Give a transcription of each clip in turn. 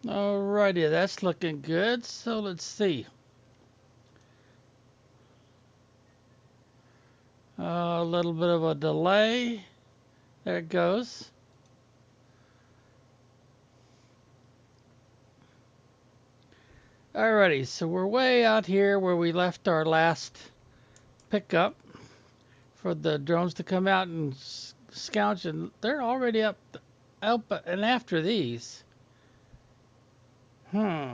Alrighty, that's looking good. So let's see. A little bit of a delay. There it goes. Alrighty, so we're way out here where we left our last pickup for the drones to come out and scout, and they're already up and after these. Hmm.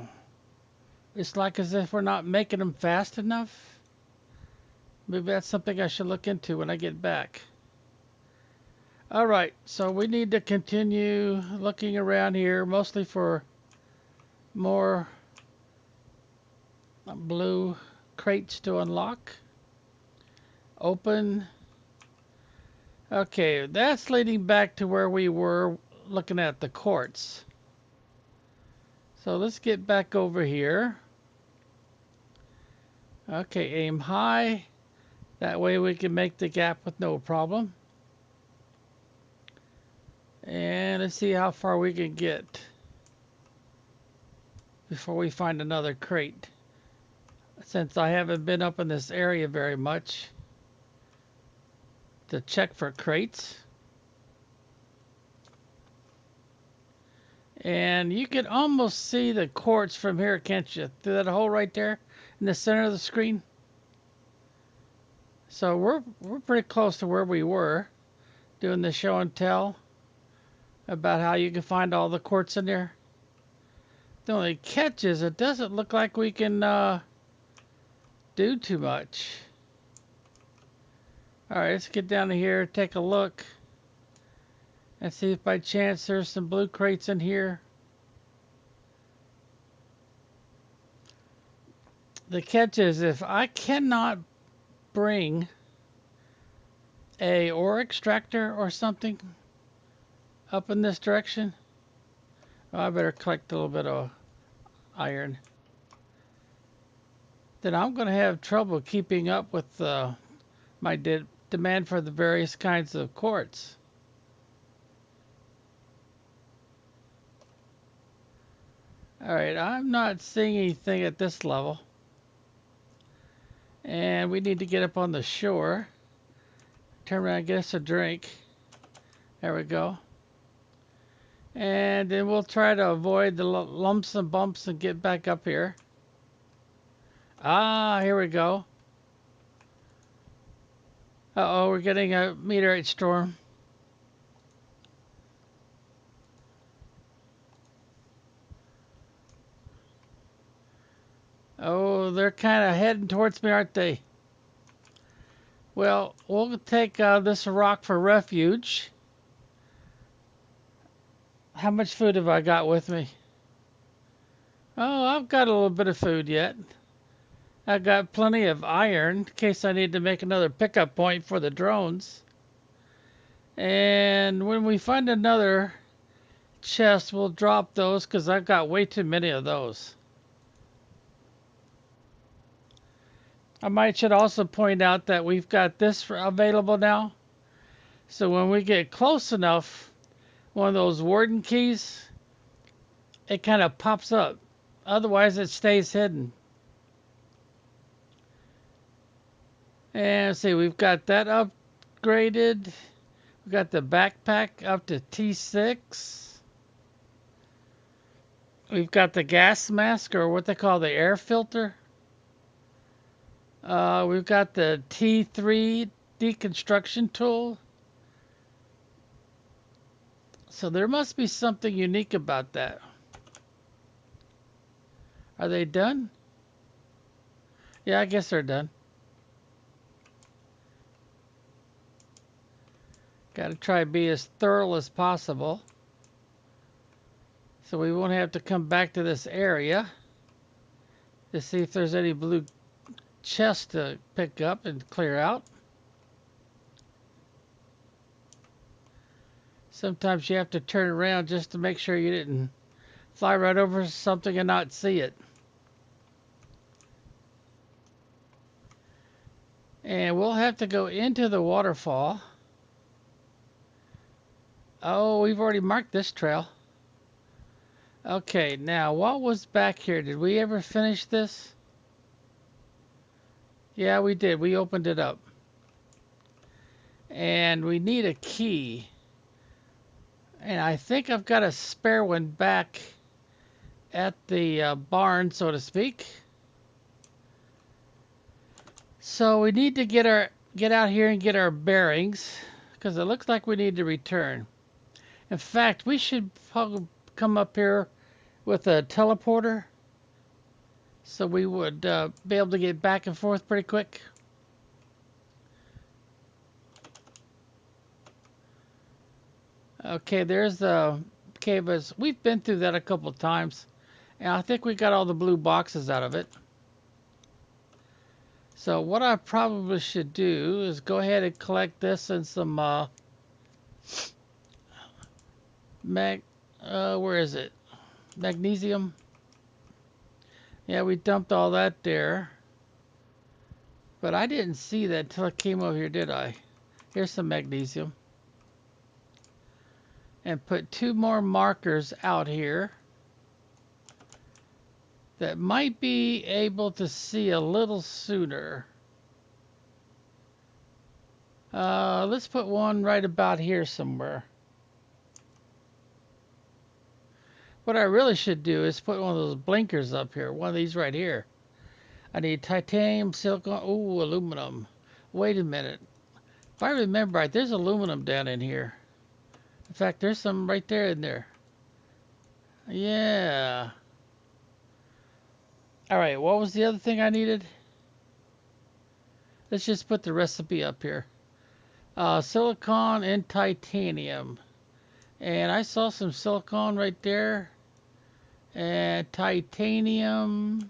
It's like as if we're not making them fast enough. Maybe that's something I should look into when I get back. Alright, so we need to continue looking around here, mostly for more blue crates to unlock. Open. Okay, that's leading back to where we were looking at the quartz. So let's get back over here. Okay, aim high. That way we can make the gap with no problem. And let's see how far we can get before we find another crate. Since I haven't been up in this area very much to check for crates. And you can almost see the quartz from here, can't you? Through that hole right there in the center of the screen. So we're pretty close to where we were doing the show and tell about how you can find all the quartz in there. The only catch is it doesn't look like we can do too much. Alright, let's get down to here, take a look, and see if by chance there's some blue crates in here. The catch is if I cannot bring a ore extractor or something up in this direction, I better collect a little bit of iron. Then I'm going to have trouble keeping up with my demand for the various kinds of quartz. Alright, I'm not seeing anything at this level. And we need to get up on the shore. Turn around and get us a drink. There we go. And then we'll try to avoid the lumps and bumps and get back up here. Ah, here we go. Uh-oh, we're getting a meteorite storm. Oh, they're kind of heading towards me, aren't they? Well, we'll take this rock for refuge. How much food have I got with me? Oh, I've got a little bit of food yet. I've got plenty of iron in case I need to make another pickup point for the drones. And when we find another chest, we'll drop those because I've got way too many of those. Should also point out that we've got this available now. So when we get close enough, one of those warden keys, it kind of pops up. Otherwise, it stays hidden. And see, we've got that upgraded. We've got the backpack up to T6. We've got the gas mask, or what they call the air filter. We've got the T3 deconstruction tool. So there must be something unique about that. Are they done? Yeah, I guess they're done. Got to try to be as thorough as possible. So we won't have to come back to this area to see if there's any blue chests to pick up and clear out. Sometimes you have to turn around just to make sure you didn't fly right over something and not see it. And we'll have to go into the waterfall. Oh, we've already marked this trail. Okay, now what was back here? Did we ever finish this? Yeah, we did. We opened it up. And we need a key. And I think I've got a spare one back at the barn, so to speak. So we need to get out here and get our bearings, because it looks like we need to return. In fact, we should probably come up here with a teleporter, so we would be able to get back and forth pretty quick. Okay, there's the cave. We've been through that a couple times, and I think we got all the blue boxes out of it. So what I probably should do is go ahead and collect this and some where is it? Magnesium. Yeah, we dumped all that there. But I didn't see that until I came over here, did I? Here's some magnesium. And put 2 more markers out here that might be able to see a little sooner. Let's put one right about here somewhere. What I really should do is put one of those blinkers up here, one of these right here. I need titanium, silicon, ooh, aluminum. Wait a minute. If I remember right, there's aluminum down in here. In fact, there's some right there in there. Yeah. All right, what was the other thing I needed? Let's just put the recipe up here. Silicon and titanium. And I saw some silicon right there. And titanium.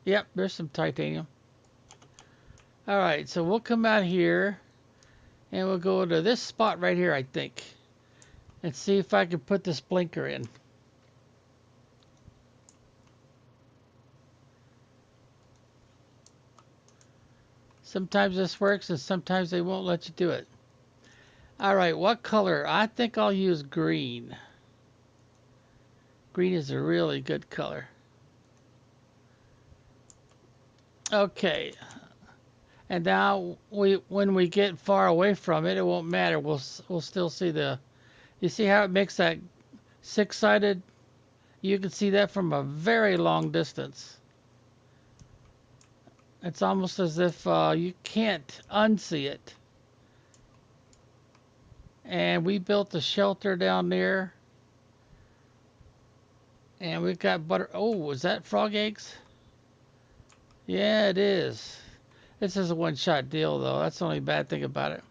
Yep, there's some titanium. All right, so we'll come out here and we'll go to this spot right here, I think, and see if I can put this blinker in. Sometimes this works and sometimes they won't let you do it. All right, what color? I think I'll use green. Green is a really good color. Okay. And now when we get far away from it, it won't matter. We'll still see the. You see how it makes that 6-sided? You can see that from a very long distance. It's almost as if you can't unsee it. And we built a shelter down there. And we've got butter. Oh, was that frog eggs? Yeah, it is. This is a one-shot deal, though. That's the only bad thing about it.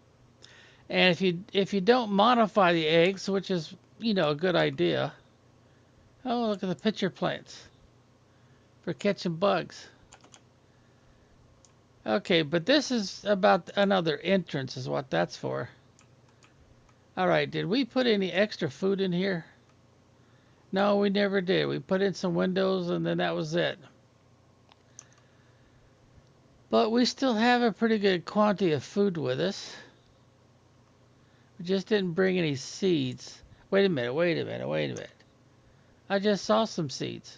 And if you don't modify the eggs, which is a good idea. Oh, look at the pitcher plants for catching bugs. Okay, but this is about another entrance, is what that's for. All right, did we put any extra food in here? No, we never did. We put in some windows, and then that was it. But we still have a pretty good quantity of food with us. We just didn't bring any seeds. Wait a minute, wait a minute, wait a minute. I just saw some seeds.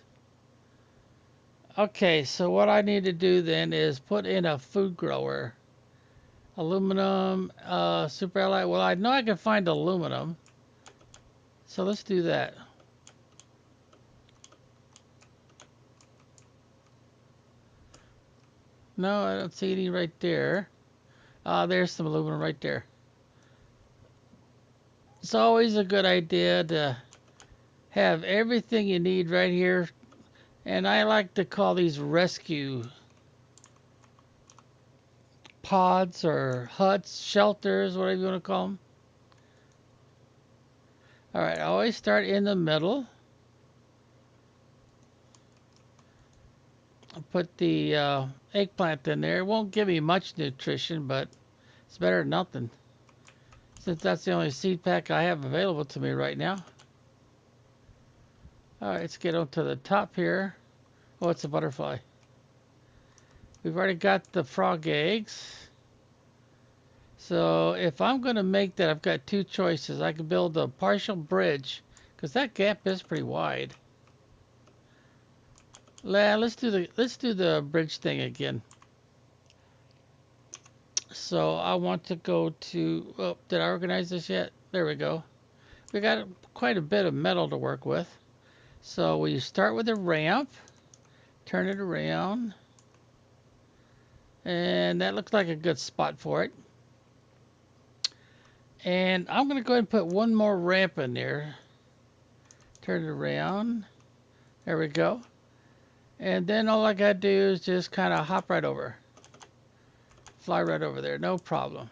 Okay, so what I need to do then is put in a food grower. Aluminum, super ally. Well, I know I can find aluminum. So let's do that. No, I don't see any right there. There's some aluminum right there. It's always a good idea to have everything you need right here. And I like to call these rescue pods or huts, shelters, whatever you want to call them. All right, I always start in the middle. I'll put the eggplant in there. It won't give me much nutrition, but it's better than nothing, since that's the only seed pack I have available to me right now. All right, let's get onto the top here. Oh, it's a butterfly. We've already got the frog eggs. So if I'm going to make that, I've got two choices. I can build a partial bridge, because that gap is pretty wide. Let's do the bridge thing again. So I want to go to, oh, did I organize this yet? There we go. We got quite a bit of metal to work with. So we start with a ramp, turn it around, and that looks like a good spot for it. And I'm going to go ahead and put one more ramp in there. Turn it around. There we go. And then all I got to do is just kind of hop right over. Fly right over there, no problem.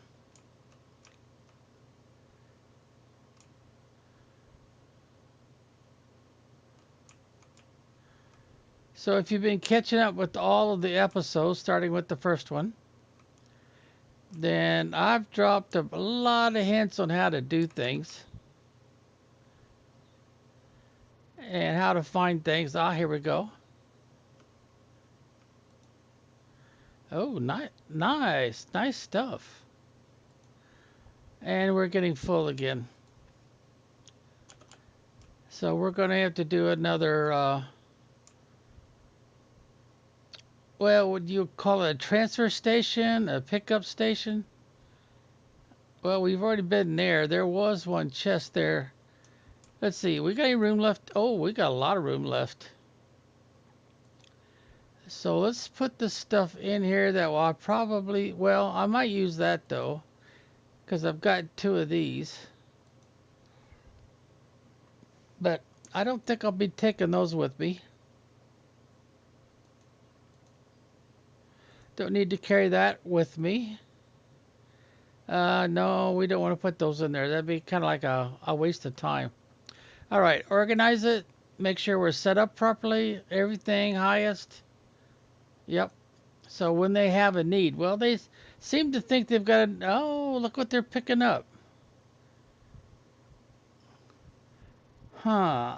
So if you've been catching up with all of the episodes, starting with the first one, then I've dropped a lot of hints on how to do things and how to find things. Ah, here we go. Oh, nice stuff. And we're getting full again. So we're going to have to do another, well, would you call it a transfer station, a pickup station? Well, we've already been there. There was one chest there. Let's see, we got any room left? Oh, we got a lot of room left. So let's put the stuff in here that will I probably, well, I might use that though, because I've got two of these. But I don't think I'll be taking those with me. Don't need to carry that with me. No, we don't want to put those in there. That'd be kind of like a waste of time. All right, organize it. Make sure we're set up properly. Everything highest. Yep. So when they have a need, well, they seem to think they've got a, oh, look what they're picking up. Huh.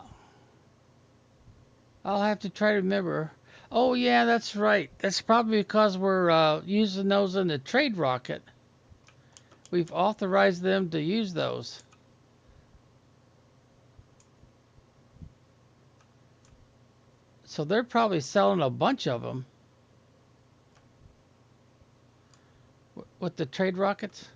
I'll have to try to remember. Oh, yeah, that's right. That's probably because we're using those in the trade rocket. We've authorized them to use those. So they're probably selling a bunch of them with the trade rockets.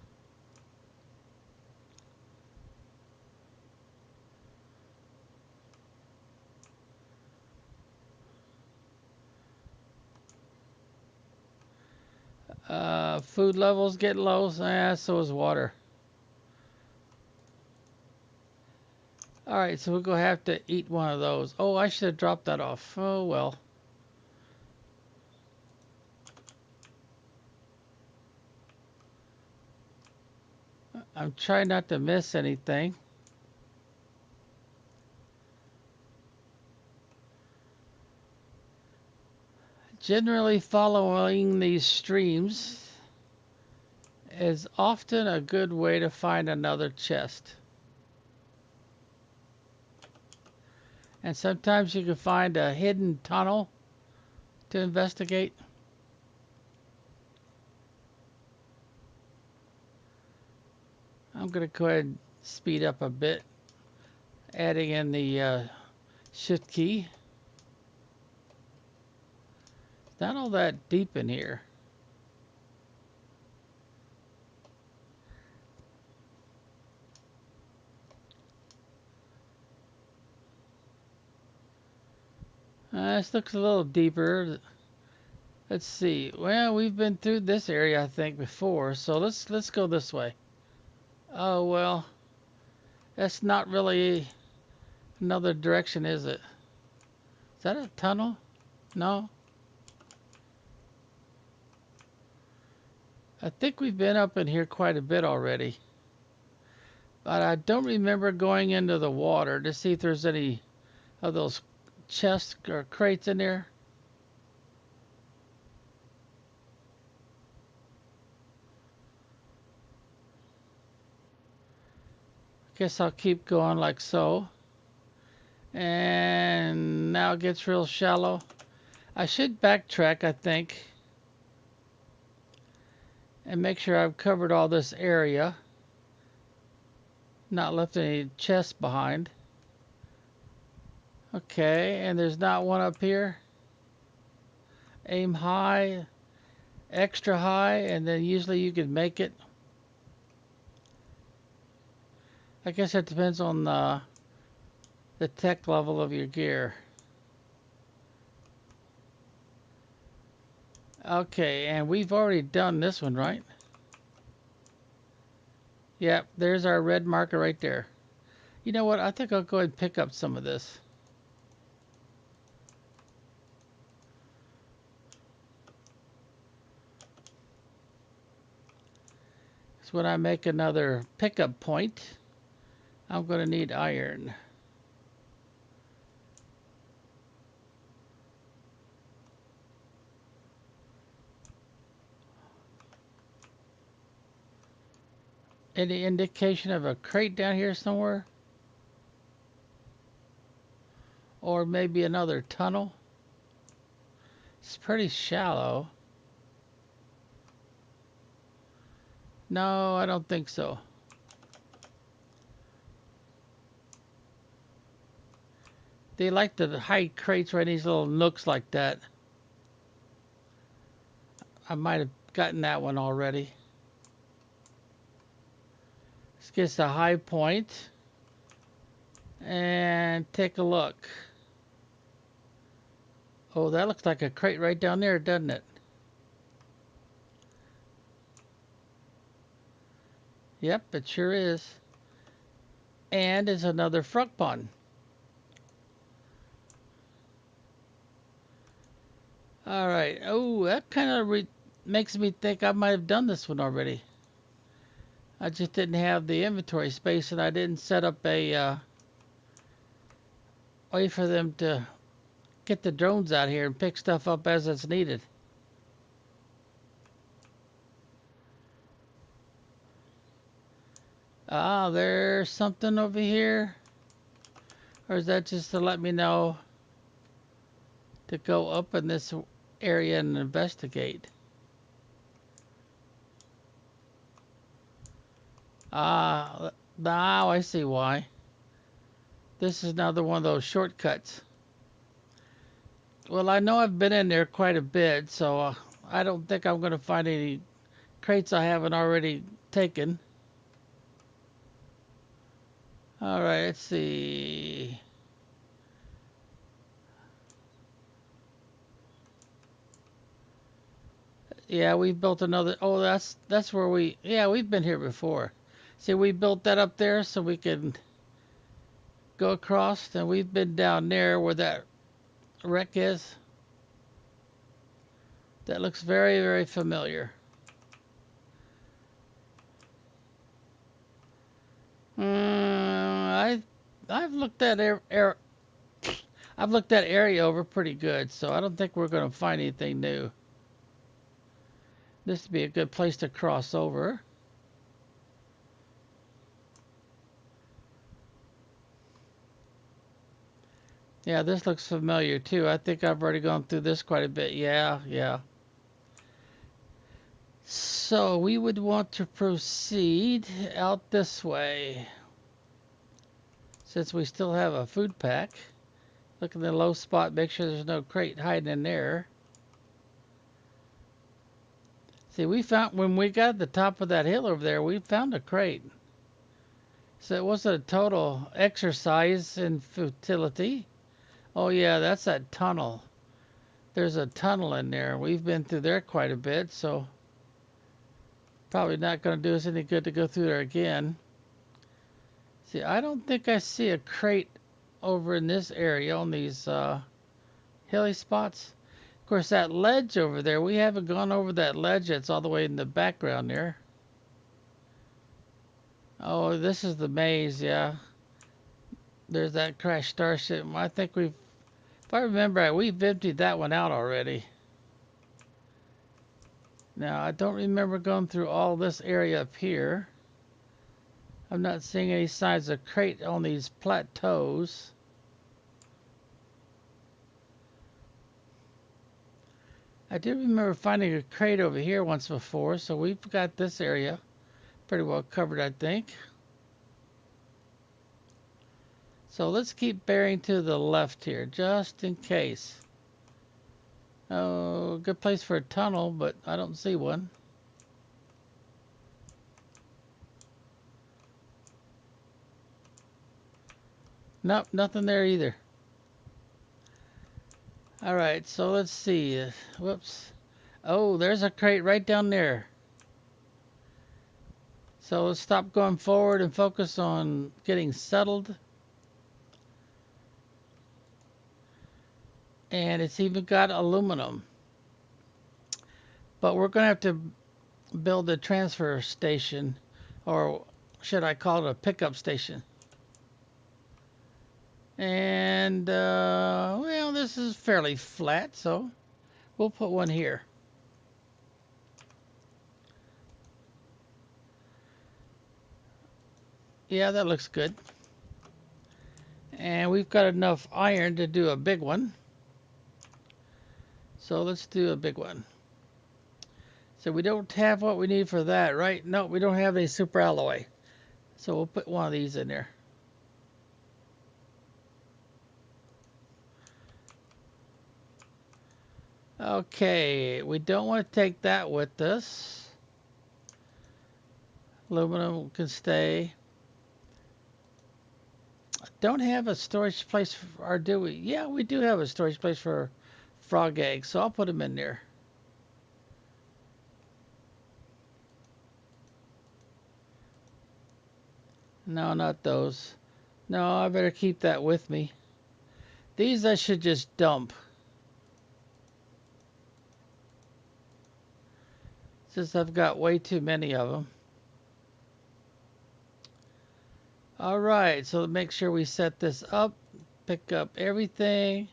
Food levels get low. So is water. All right, so we're going to have to eat one of those. Oh, I should have dropped that off. Oh, well. I'm trying not to miss anything. Generally, following these streams is often a good way to find another chest. And sometimes you can find a hidden tunnel to investigate. I'm going to go ahead and speed up a bit, adding in the shift key. It's not all that deep in here. This looks a little deeper. Let's see. Well, we've been through this area, I think, before, so let's go this way. Oh well, that's not really another direction, is it? Is that a tunnel? No. I think we've been up in here quite a bit already. But I don't remember going into the water to see if there's any of those chests or crates in there. Guess I'll keep going like so. And now it gets real shallow. I should backtrack, I think. And make sure I've covered all this area. Not left any chests behind. Okay, and there's not one up here. Aim high, extra high, and then usually you can make it. I guess that depends on the tech level of your gear. Okay, and we've already done this one, right? Yep, there's our red marker right there. You know what? I think I'll go ahead and pick up some of this. So when I make another pickup point, I'm going to need iron. Any indication of a crate down here somewhere? Or maybe another tunnel? It's pretty shallow. No, I don't think so. They like to hide crates right in these little nooks like that. I might have gotten that one already. Let's get the high point and take a look. Oh, that looks like a crate right down there, doesn't it? Yep, it sure is. And it's another frog pond. All right. Oh, that kind of makes me think I might have done this one already. I just didn't have the inventory space, and I didn't set up a way for them to get the drones out here and pick stuff up as it's needed. Ah, there's something over here. Or is that just to let me know to go up in this area and investigate? Ah, now I see why. This is another one of those shortcuts. Well, I know I've been in there quite a bit, so I don't think I'm going to find any crates I haven't already taken. All right, let's see. Yeah, we built another. Oh, that's where we. Yeah, we've been here before. See, we built that up there so we can go across, and we've been down there where that wreck is. That looks very, very familiar. I've looked that I've looked that area over pretty good, so I don't think we're going to find anything new. This would be a good place to cross over. Yeah, this looks familiar too. I think I've already gone through this quite a bit. Yeah, yeah. So we would want to proceed out this way. Since we still have a food pack. Look in the low spot, make sure there's no crate hiding in there. See, we found, when we got at the top of that hill over there, we found a crate. So it wasn't a total exercise in futility. Oh yeah, that's that tunnel. There's a tunnel in there. We've been through there quite a bit, so probably not going to do us any good to go through there again. See, I don't think I see a crate over in this area on these hilly spots. Of course, that ledge over there, we haven't gone over that ledge. It's all the way in the background there. Oh, this is the maze, yeah. There's that crashed starship. I think we've, if I remember right, we've emptied that one out already. Now, I don't remember going through all this area up here. I'm not seeing any signs of crate on these plateaus. I did remember finding a crate over here once before, so we've got this area pretty well covered, I think. So let's keep bearing to the left here, just in case. Oh, good place for a tunnel, but I don't see one. Nope, nothing there either. All right, so let's see. Whoops. Oh, there's a crate right down there. So let's stop going forward and focus on getting settled. And it's even got aluminum. But we're going to have to build a transfer station, or should I call it a pickup station? And, well, this is fairly flat, so we'll put one here. Yeah, that looks good. And we've got enough iron to do a big one. So let's do a big one. So we don't have what we need for that, right? No, we don't have any super alloy. So we'll put one of these in there. Okay, we don't want to take that with us. Aluminum can stay. Don't have a storage place, or do we? Yeah, we do have a storage place for frog eggs, so I'll put them in there. No, not those. No, I better keep that with me. These I should just dump, since I've got way too many of them. All right, so make sure we set this up, pick up everything,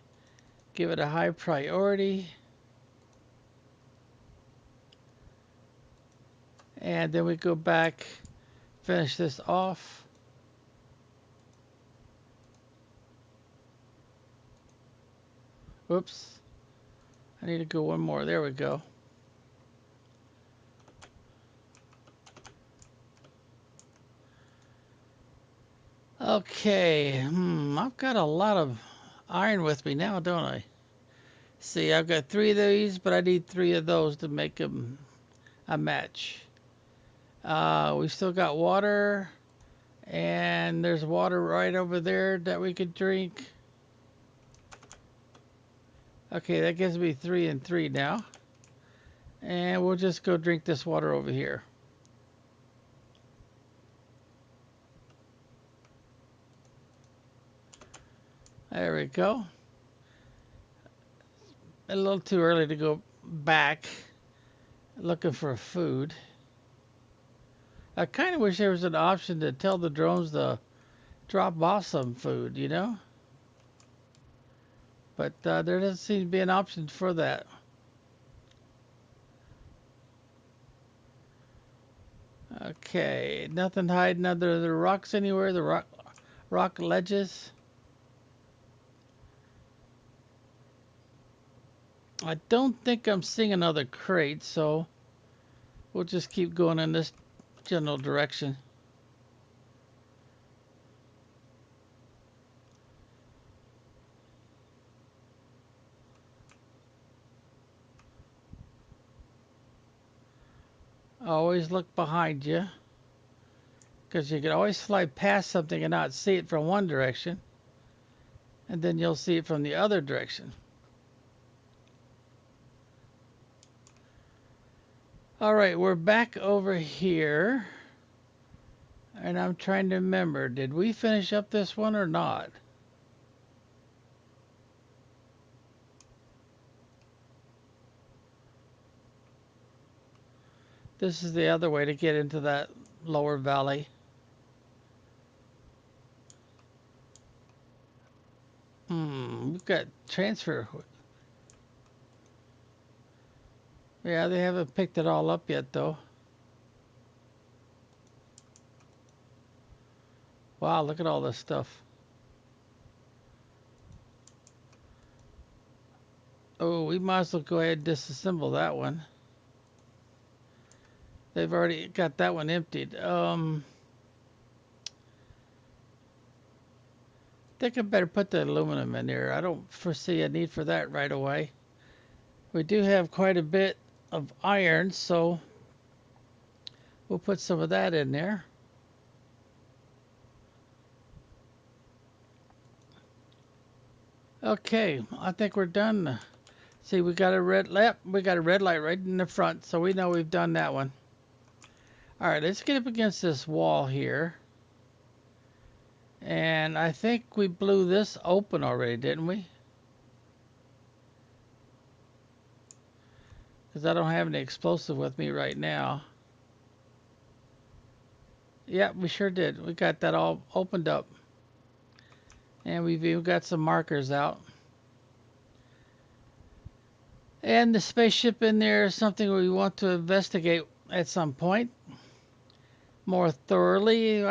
give it a high priority, and then we go back, finish this off. Whoops, I need to go one more. There we go. Okay, I've got a lot of iron with me now, don't I? See, I've got 3 of these, but I need 3 of those to make them a match. We still got water, and there's water right over there that we could drink. Okay, that gives me 3 and 3 now. And we'll just go drink this water over here. There we go. A little too early to go back looking for food. I kind of wish there was an option to tell the drones to drop off some food, you know? But there doesn't seem to be an option for that. Okay, nothing hiding under the rocks anywhere, the rock ledges. I don't think I'm seeing another crate, so we'll just keep going in this general direction. Always look behind you, because you can always fly past something and not see it from one direction, and then you'll see it from the other direction. All right, we're back over here, and I'm trying to remember, did we finish up this one or not? This is the other way to get into that lower valley. We've got transfer. Yeah, they haven't picked it all up yet, though. Wow, look at all this stuff. Oh, we might as well go ahead and disassemble that one. They've already got that one emptied. I think I better put the aluminum in there. I don't foresee a need for that right away. We do have quite a bit of iron, so we'll put some of that in there. Okay, I think we're done. See, we got a red light. We got a red light right in the front, so we know we've done that one. All right, let's get up against this wall here. And I think we blew this open already, didn't we? Because I don't have any explosive with me right now. Yeah, we sure did. We got that all opened up. And we've even got some markers out. And the spaceship in there is something we want to investigate at some point more thoroughly.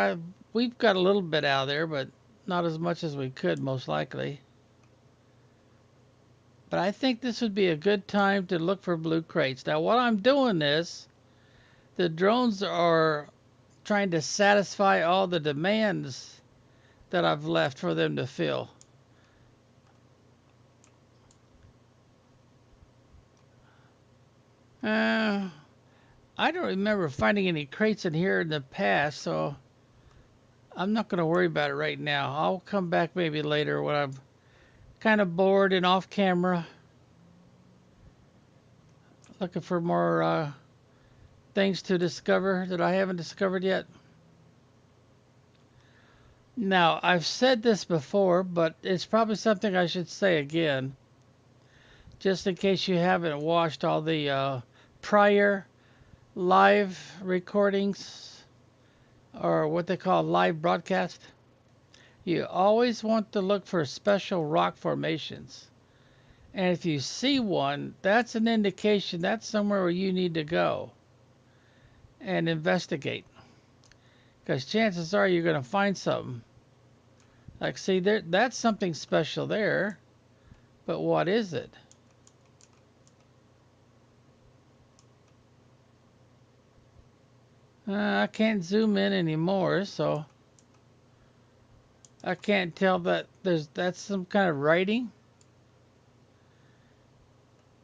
We've got a little bit out of there, but not as much as we could, most likely. But I think this would be a good time to look for blue crates. Now, while I'm doing this, the drones are trying to satisfy all the demands that I've left for them to fill. Uh, I don't remember finding any crates in here in the past, so I'm not going to worry about it right now. I'll come back maybe later when I'm kind of bored and off camera, looking for more things to discover that I haven't discovered yet. Now, I've said this before, but it's probably something I should say again, just in case you haven't watched all the prior live recordings or what they call live broadcast. You always want to look for special rock formations. And if you see one, that's an indication that's somewhere where you need to go and investigate. Because chances are you're going to find something. Like, see, there, that's something special there. But what is it? I can't zoom in anymore, so I can't tell that that's some kind of writing.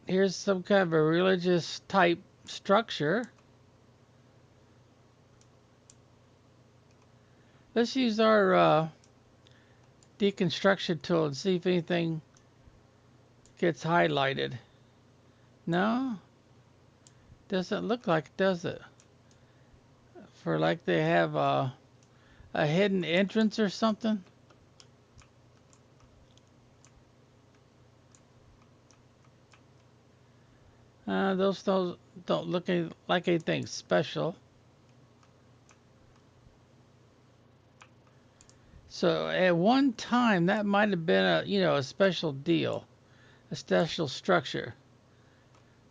Here's some kind of a religious type structure. Let's use our deconstruction tool and see if anything gets highlighted. No, doesn't look like it, does it? For like they have a hidden entrance or something. Those don't look like anything special. So at one time that might have been a special deal, a special structure.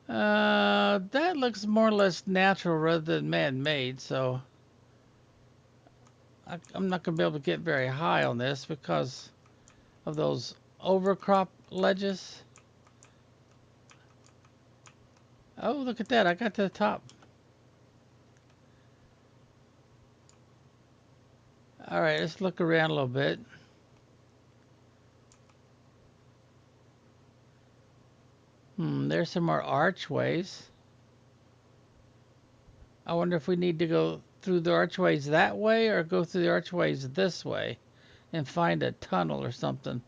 That looks more or less natural rather than man-made. So I'm not gonna be able to get very high on this because of those overcrop ledges. Oh, look at that! I got to the top. All right, let's look around a little bit. There's some more archways. I wonder if we need to go through the archways that way or go through the archways this way and find a tunnel or something.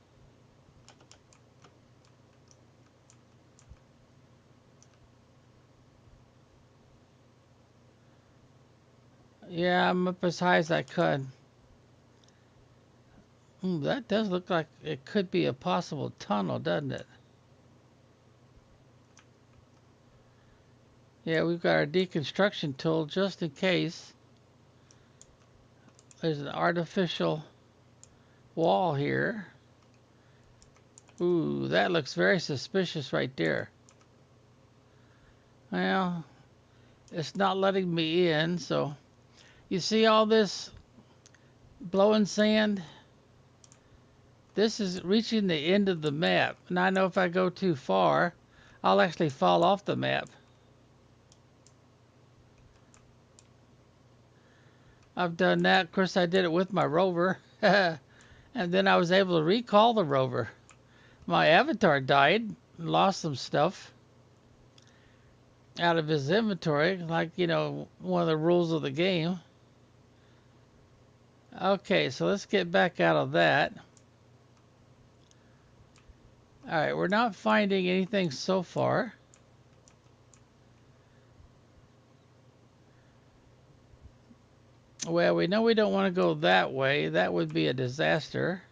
Yeah, I'm up as high as I could. That does look like it could be a possible tunnel, doesn't it? Yeah, we've got our deconstruction tool just in case there's an artificial wall here. Ooh, that looks very suspicious right there. Well, it's not letting me in, so you see all this blowing sand? This is reaching the end of the map. And I know if I go too far, I'll actually fall off the map. I've done that. Of course, I did it with my rover. And then I was able to recall the rover. My avatar died, lost some stuff out of his inventory, like, you know, one of the rules of the game. Okay, so let's get back out of that. All right, we're not finding anything so far. Well, we know we don't want to go that way. That would be a disaster.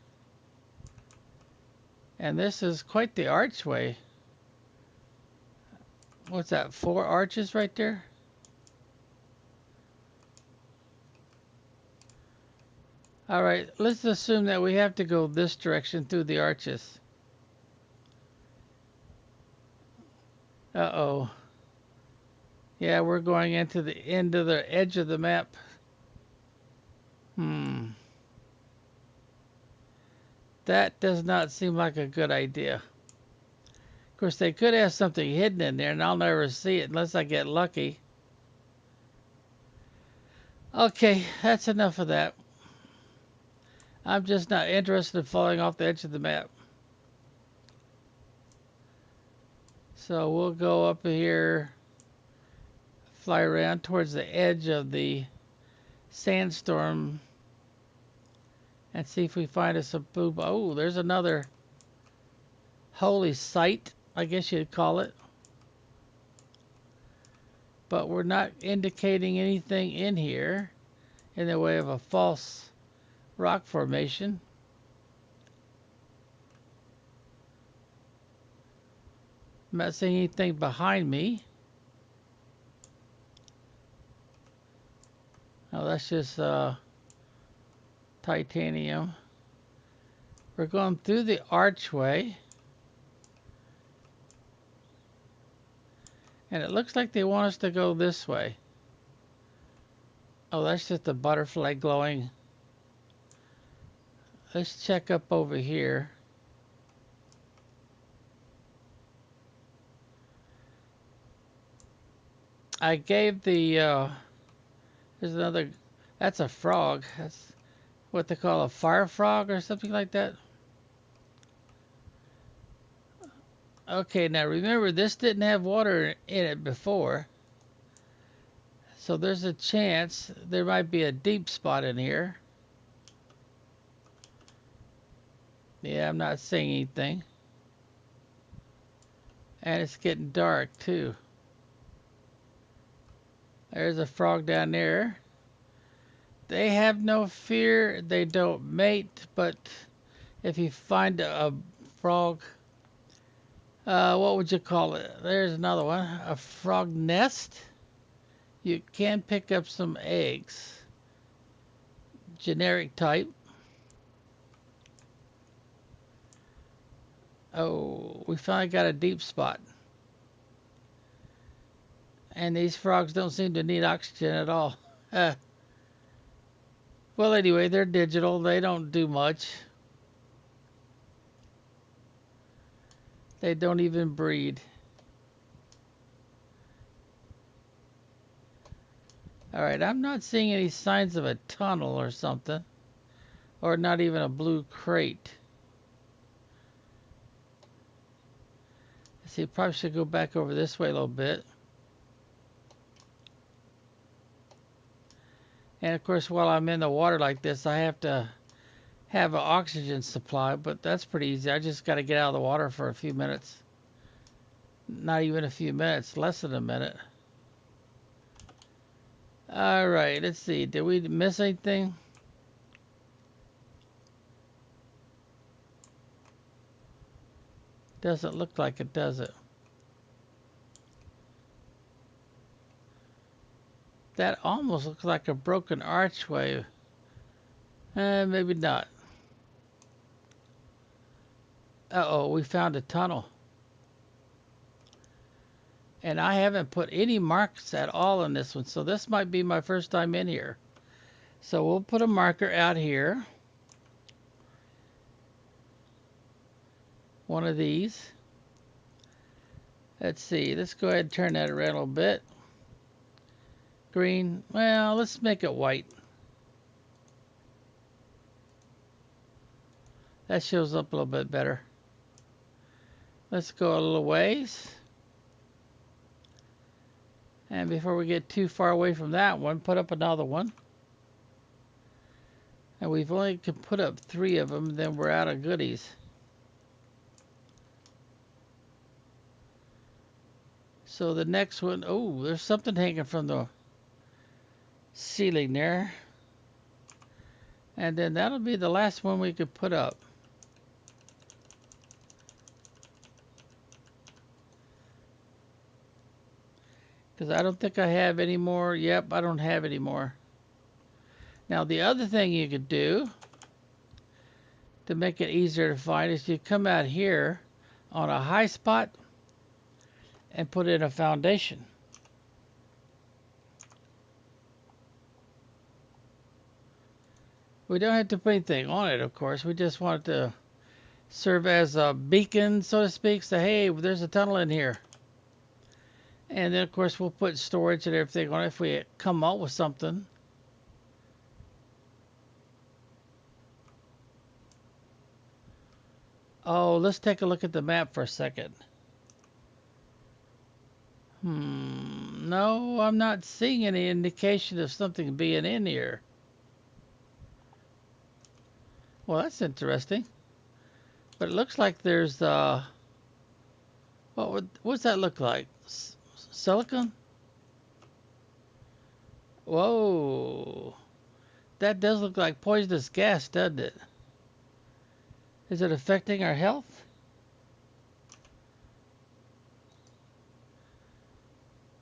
And this is quite the archway. What's that, 4 arches right there? All right, let's assume that we have to go this direction through the arches. Uh-oh. Yeah, we're going into the end of the edge of the map. That does not seem like a good idea. Of course, they could have something hidden in there, and I'll never see it unless I get lucky. Okay, that's enough of that. I'm just not interested in falling off the edge of the map. So we'll go up here, fly around towards the edge of the sandstorm, and see if we find us a boob. Oh, there's another holy site, I guess you'd call it. But we're not indicating anything in here in the way of a false rock formation. I'm not seeing anything behind me. Oh, that's just titanium. We're going through the archway. And it looks like they want us to go this way. Oh, that's just a butterfly glowing. Let's check up over here. I gave the, there's another, that's a frog. That's what they call a fire frog or something like that. Okay, now remember, this didn't have water in it before. So there's a chance there might be a deep spot in here. Yeah, I'm not seeing anything. And it's getting dark too. There's a frog down there. They have no fear. They don't mate, but if you find a frog, what would you call it? There's another one. A frog nest. You can pick up some eggs. Generic type. Oh, we finally got a deep spot. And these frogs don't seem to need oxygen at all. Well, anyway, they're digital. They don't do much. They don't even breed. All right, I'm not seeing any signs of a tunnel or something. Or not even a blue crate. See, probably should go back over this way a little bit. And of course, while I'm in the water like this, I have to have an oxygen supply, but that's pretty easy. I just got to get out of the water for a few minutes. Not even a few minutes, less than a minute. All right, let's see. Did we miss anything? Doesn't look like it, does it? That almost looks like a broken archway. Maybe not. Uh-oh, we found a tunnel. And I haven't put any marks at all in this one, so this might be my first time in here. So we'll put a marker out here. one of these. Let's see. Let's go ahead and turn that around a little bit. Green. Well, let's make it white. That shows up a little bit better. Let's go a little ways. And before we get too far away from that one, put up another one. And we've only can put up 3 of them, then we're out of goodies. So the next one, oh, there's something hanging from the ceiling there. And then that'll be the last one we could put up. Because I don't think I have any more. Yep, I don't have any more. Now the other thing you could do to make it easier to find is you come out here on a high spot and put in a foundation. We don't have to put anything on it, of course. We just want it to serve as a beacon, so to speak. Say, hey, there's a tunnel in here. And then, of course, we'll put storage and everything on it if we come up with something. Oh, let's take a look at the map for a second. No, I'm not seeing any indication of something being in here. Well, that's interesting. But it looks like there's, what's that look like? Silicon? Whoa. That does look like poisonous gas, doesn't it? Is it affecting our health?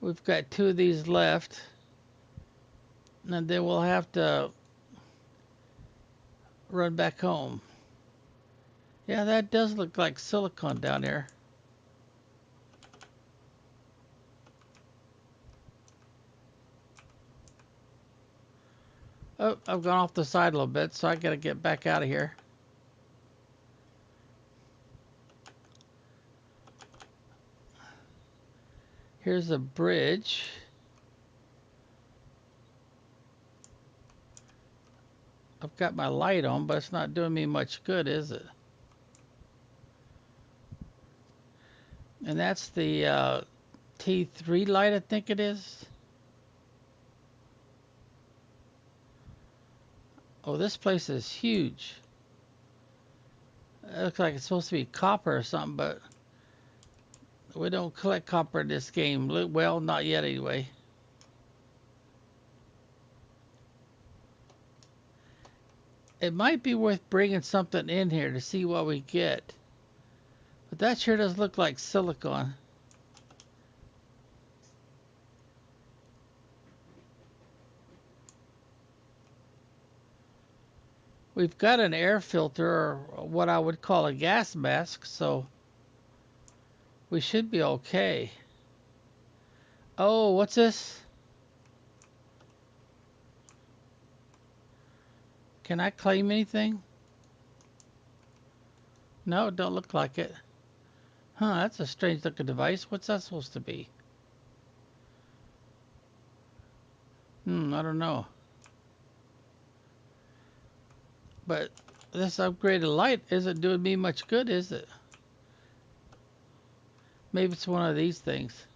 We've got 2 of these left. And then we'll have to run back home. Yeah, that does look like silicon down there. Oh, I've gone off the side a little bit, so I gotta get back out of here. Here's a bridge. I've got my light on, but it's not doing me much good, is it? And that's the T3 light, I think it is. Oh, this place is huge. It looks like it's supposed to be copper or something, but we don't collect copper in this game. Well, not yet anyway. It might be worth bringing something in here to see what we get. But that sure does look like silicon. We've got an air filter, or what I would call a gas mask, so we should be okay. Oh, what's this? Can I claim anything? No, it don't look like it. Huh, that's a strange looking device. What's that supposed to be? I don't know. But this upgraded light isn't doing me much good, is it? Maybe it's one of these things.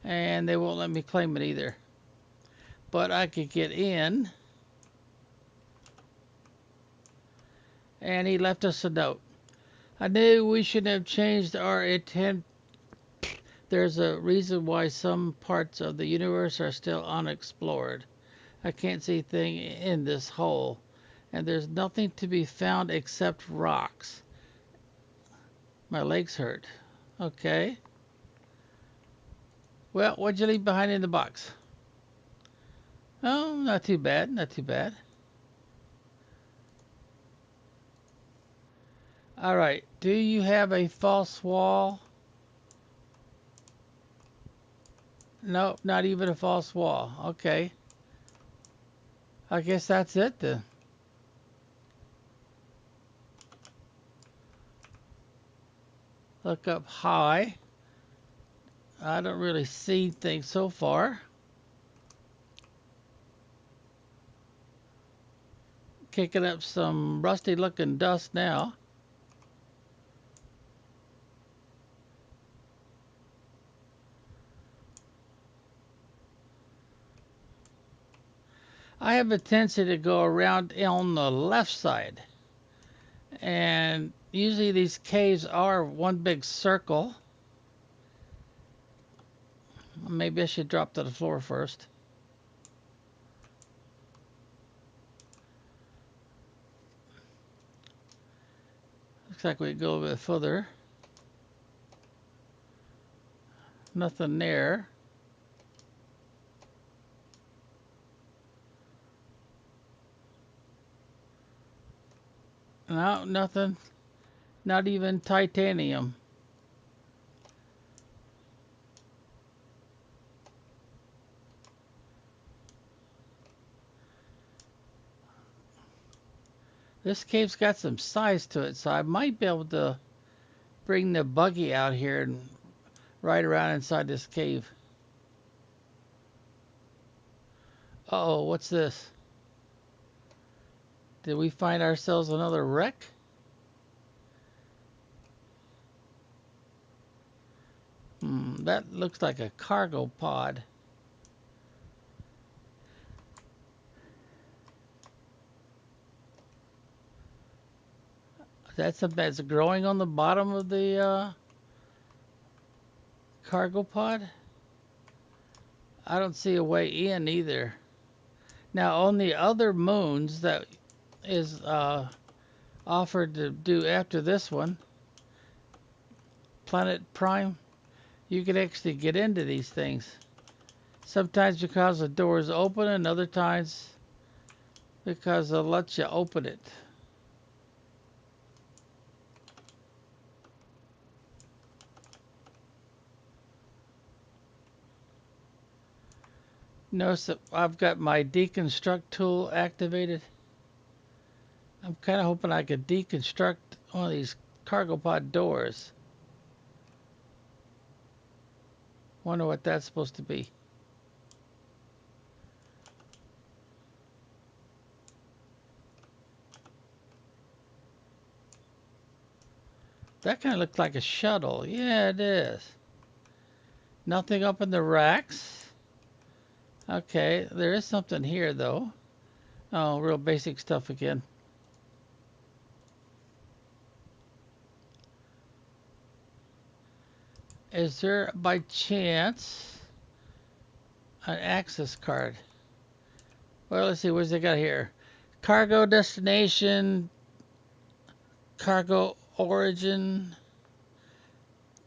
And they won't let me claim it either. But I could get in. And he left us a note. I knew we shouldn't have changed our intent. There's a reason why some parts of the universe are still unexplored. I can't see a thing in this hole. And there's nothing to be found except rocks. My legs hurt. Okay. Well, what'd you leave behind in the box? Oh, not too bad, not too bad. All right, do you have a false wall? No, not even a false wall. Okay. I guess that's it then. Look up high. I don't really see things so far. Kicking up some rusty looking dust now. I have a tendency to go around on the left side. And usually these caves are one big circle. Maybe I should drop to the floor first. Looks like we go a bit further. Nothing there. No, nothing. Not even titanium. This cave's got some size to it, so I might be able to bring the buggy out here and ride around inside this cave. Uh-oh, what's this? Did we find ourselves another wreck? That looks like a cargo pod. That's something that's growing on the bottom of the cargo pod. I don't see a way in either. Now, on the other moons that is offered to do after this one, Planet Prime, you can actually get into these things. Sometimes because the door is open, and other times because they'll let you open it. Notice that I've got my deconstruct tool activated. I'm kind of hoping I could deconstruct one of these cargo pod doors. Wonder what that's supposed to be. That kind of looks like a shuttle. Yeah, it is. Nothing up in the racks. Okay, there is something here though. Oh, real basic stuff again. Is there by chance an access card? Well, let's see, what's they got here? Cargo destination, cargo origin,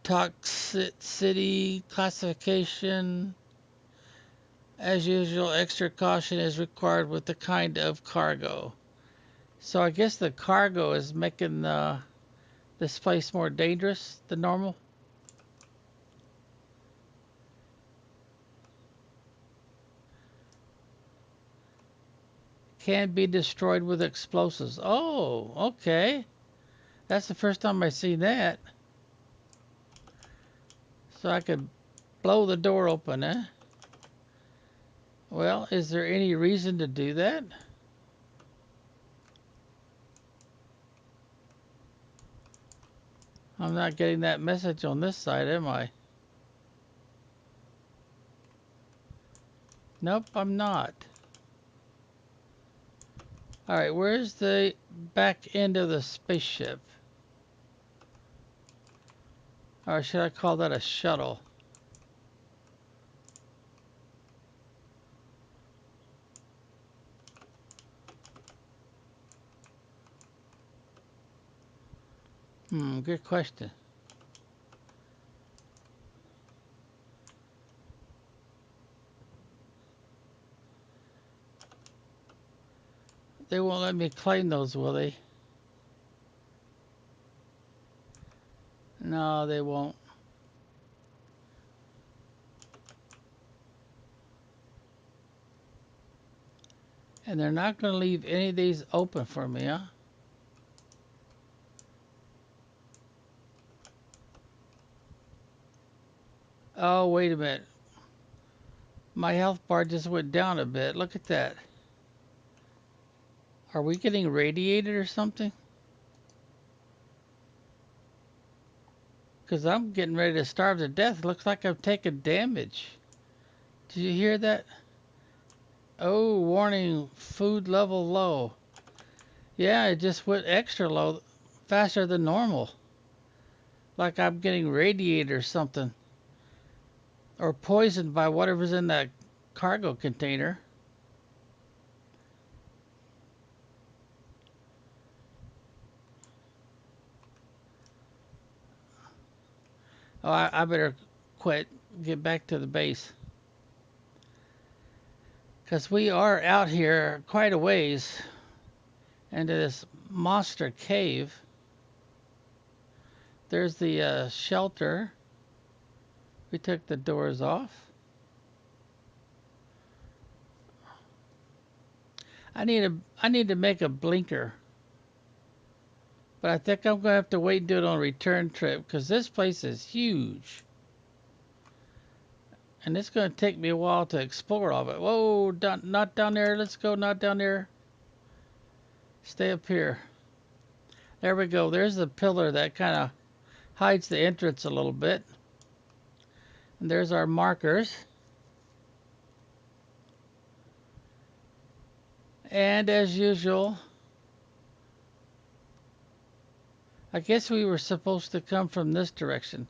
toxicity classification. As usual, extra caution is required with the kind of cargo. So I guess the cargo is making this place more dangerous than normal. Can be destroyed with explosives. Oh, okay. That's the first time I've seen that. So I could blow the door open, eh? Well, is there any reason to do that? I'm not getting that message on this side, am I? Nope, I'm not. Alright, where's the back end of the spaceship? Or should I call that a shuttle? Good question. They won't let me claim those, will they? No, they won't. And they're not going to leave any of these open for me, huh? Oh, wait a minute. My health bar just went down a bit. Look at that. Are we getting radiated or something? Because I'm getting ready to starve to death. Looks like I'm taking damage. Did you hear that? Oh, warning, food level low. Yeah, it just went extra low, faster than normal. Like I'm getting radiated or something. Or poisoned by whatever's in that cargo container. Oh, I better quit, get back to the base. Because we are out here quite a ways into this monster cave. There's the shelter. We took the doors off. I need to make a blinker. But I think I'm gonna have to wait and do it on a return trip because this place is huge. And it's gonna take me a while to explore all of it. Whoa, not down there. Let's go, not down there. Stay up here. There we go. There's the pillar that kind of hides the entrance a little bit. And there's our markers. And as usual, I guess we were supposed to come from this direction.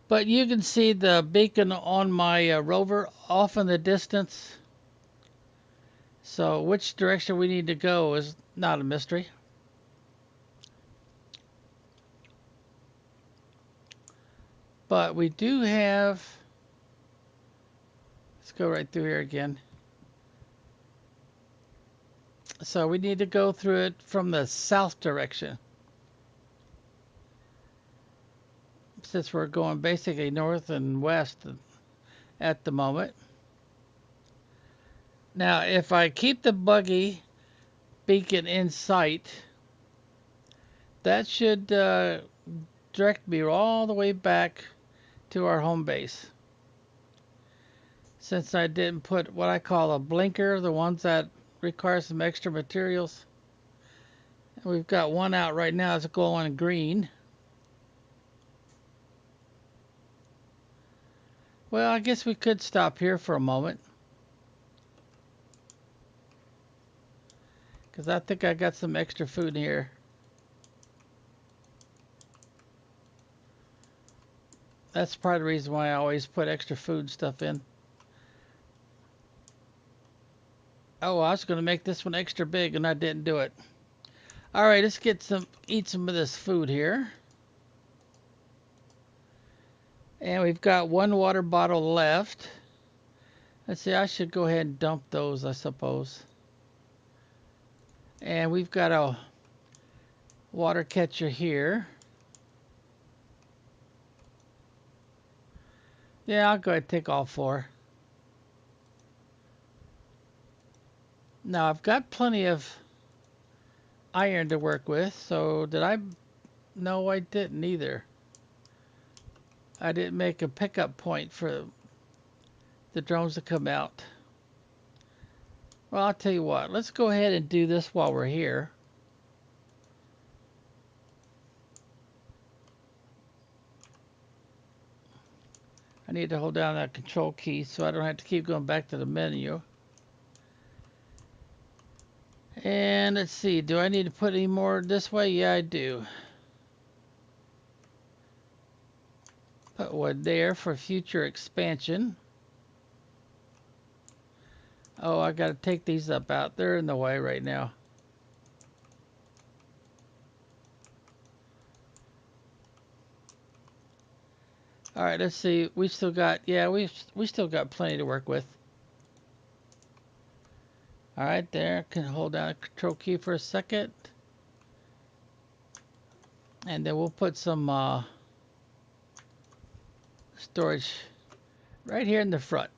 But you can see the beacon on my rover off in the distance. So which direction we need to go is not a mystery. But we do have, let's go right through here again. So we need to go through it from the south direction. Since we're going basically north and west at the moment. Now, if I keep the buggy beacon in sight, that should direct me all the way back to our home base. Since I didn't put what I call a blinker, the ones that require some extra materials. We've got one out right now that's glowing green. Well, I guess we could stop here for a moment. Because I think I got some extra food here. That's part of the reason why I always put extra food stuff in. Oh, I was going to make this one extra big and I didn't do it. All right, let's eat some of this food here. And we've got one water bottle left. Let's see, I should go ahead and dump those, I suppose. And we've got a water catcher here. Yeah, I'll go ahead and take all four. Now, I've got plenty of iron to work with, so did I? No, I didn't either. I didn't make a pickup point for the drones to come out. Well, I'll tell you what, let's go ahead and do this while we're here. I need to hold down that control key so I don't have to keep going back to the menu. And let's see, do I need to put any more this way? Yeah, I do. Put one there for future expansion. Oh, I gotta take these up out. They're in the way right now. All right, let's see. We still got, yeah, we still got plenty to work with. All right, there. Can hold down a control key for a second. And then we'll put some storage right here in the front.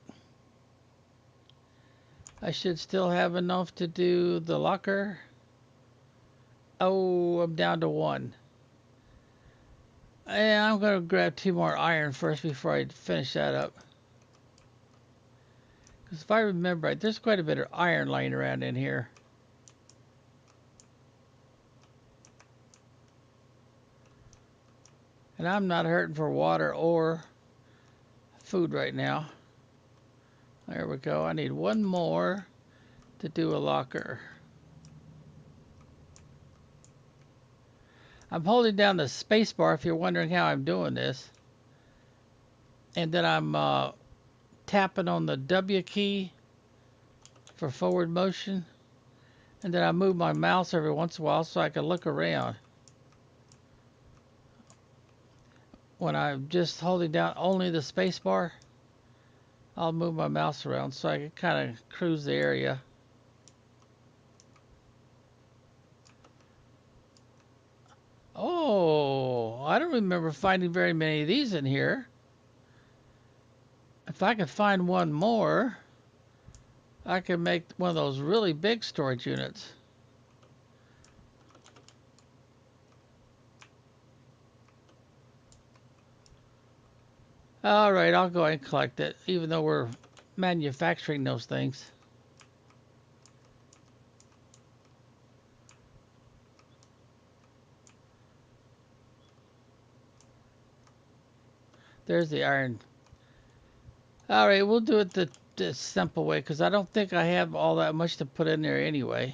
I should still have enough to do the locker. Oh, I'm down to one. And I'm going to grab 2 more iron first before I finish that up. Because if I remember right, there's quite a bit of iron lying around in here. And I'm not hurting for water or food right now. There we go. I need 1 more to do a locker. I'm holding down the space bar if you're wondering how I'm doing this. And then I'm tapping on the W key for forward motion. And then I move my mouse every once in a while so I can look around. When I'm just holding down only the space bar, I'll move my mouse around so I can kind of cruise the area. Oh, I don't remember finding very many of these in here. If I could find 1 more, I could make one of those really big storage units. All right, I'll go ahead and collect it, even though we're manufacturing those things. There's the iron. All right, we'll do it the simple way because I don't think I have all that much to put in there anyway.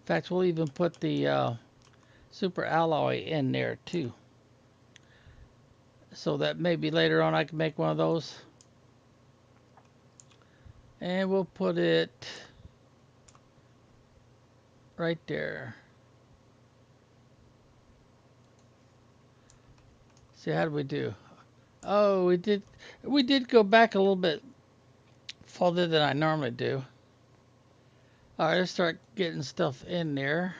In fact, we'll even put the super alloy in there too. So that maybe later on I can make one of those. And we'll put it right there. See, how did we do? Oh, we did go back a little bit further than I normally do. All right, let's start getting stuff in there.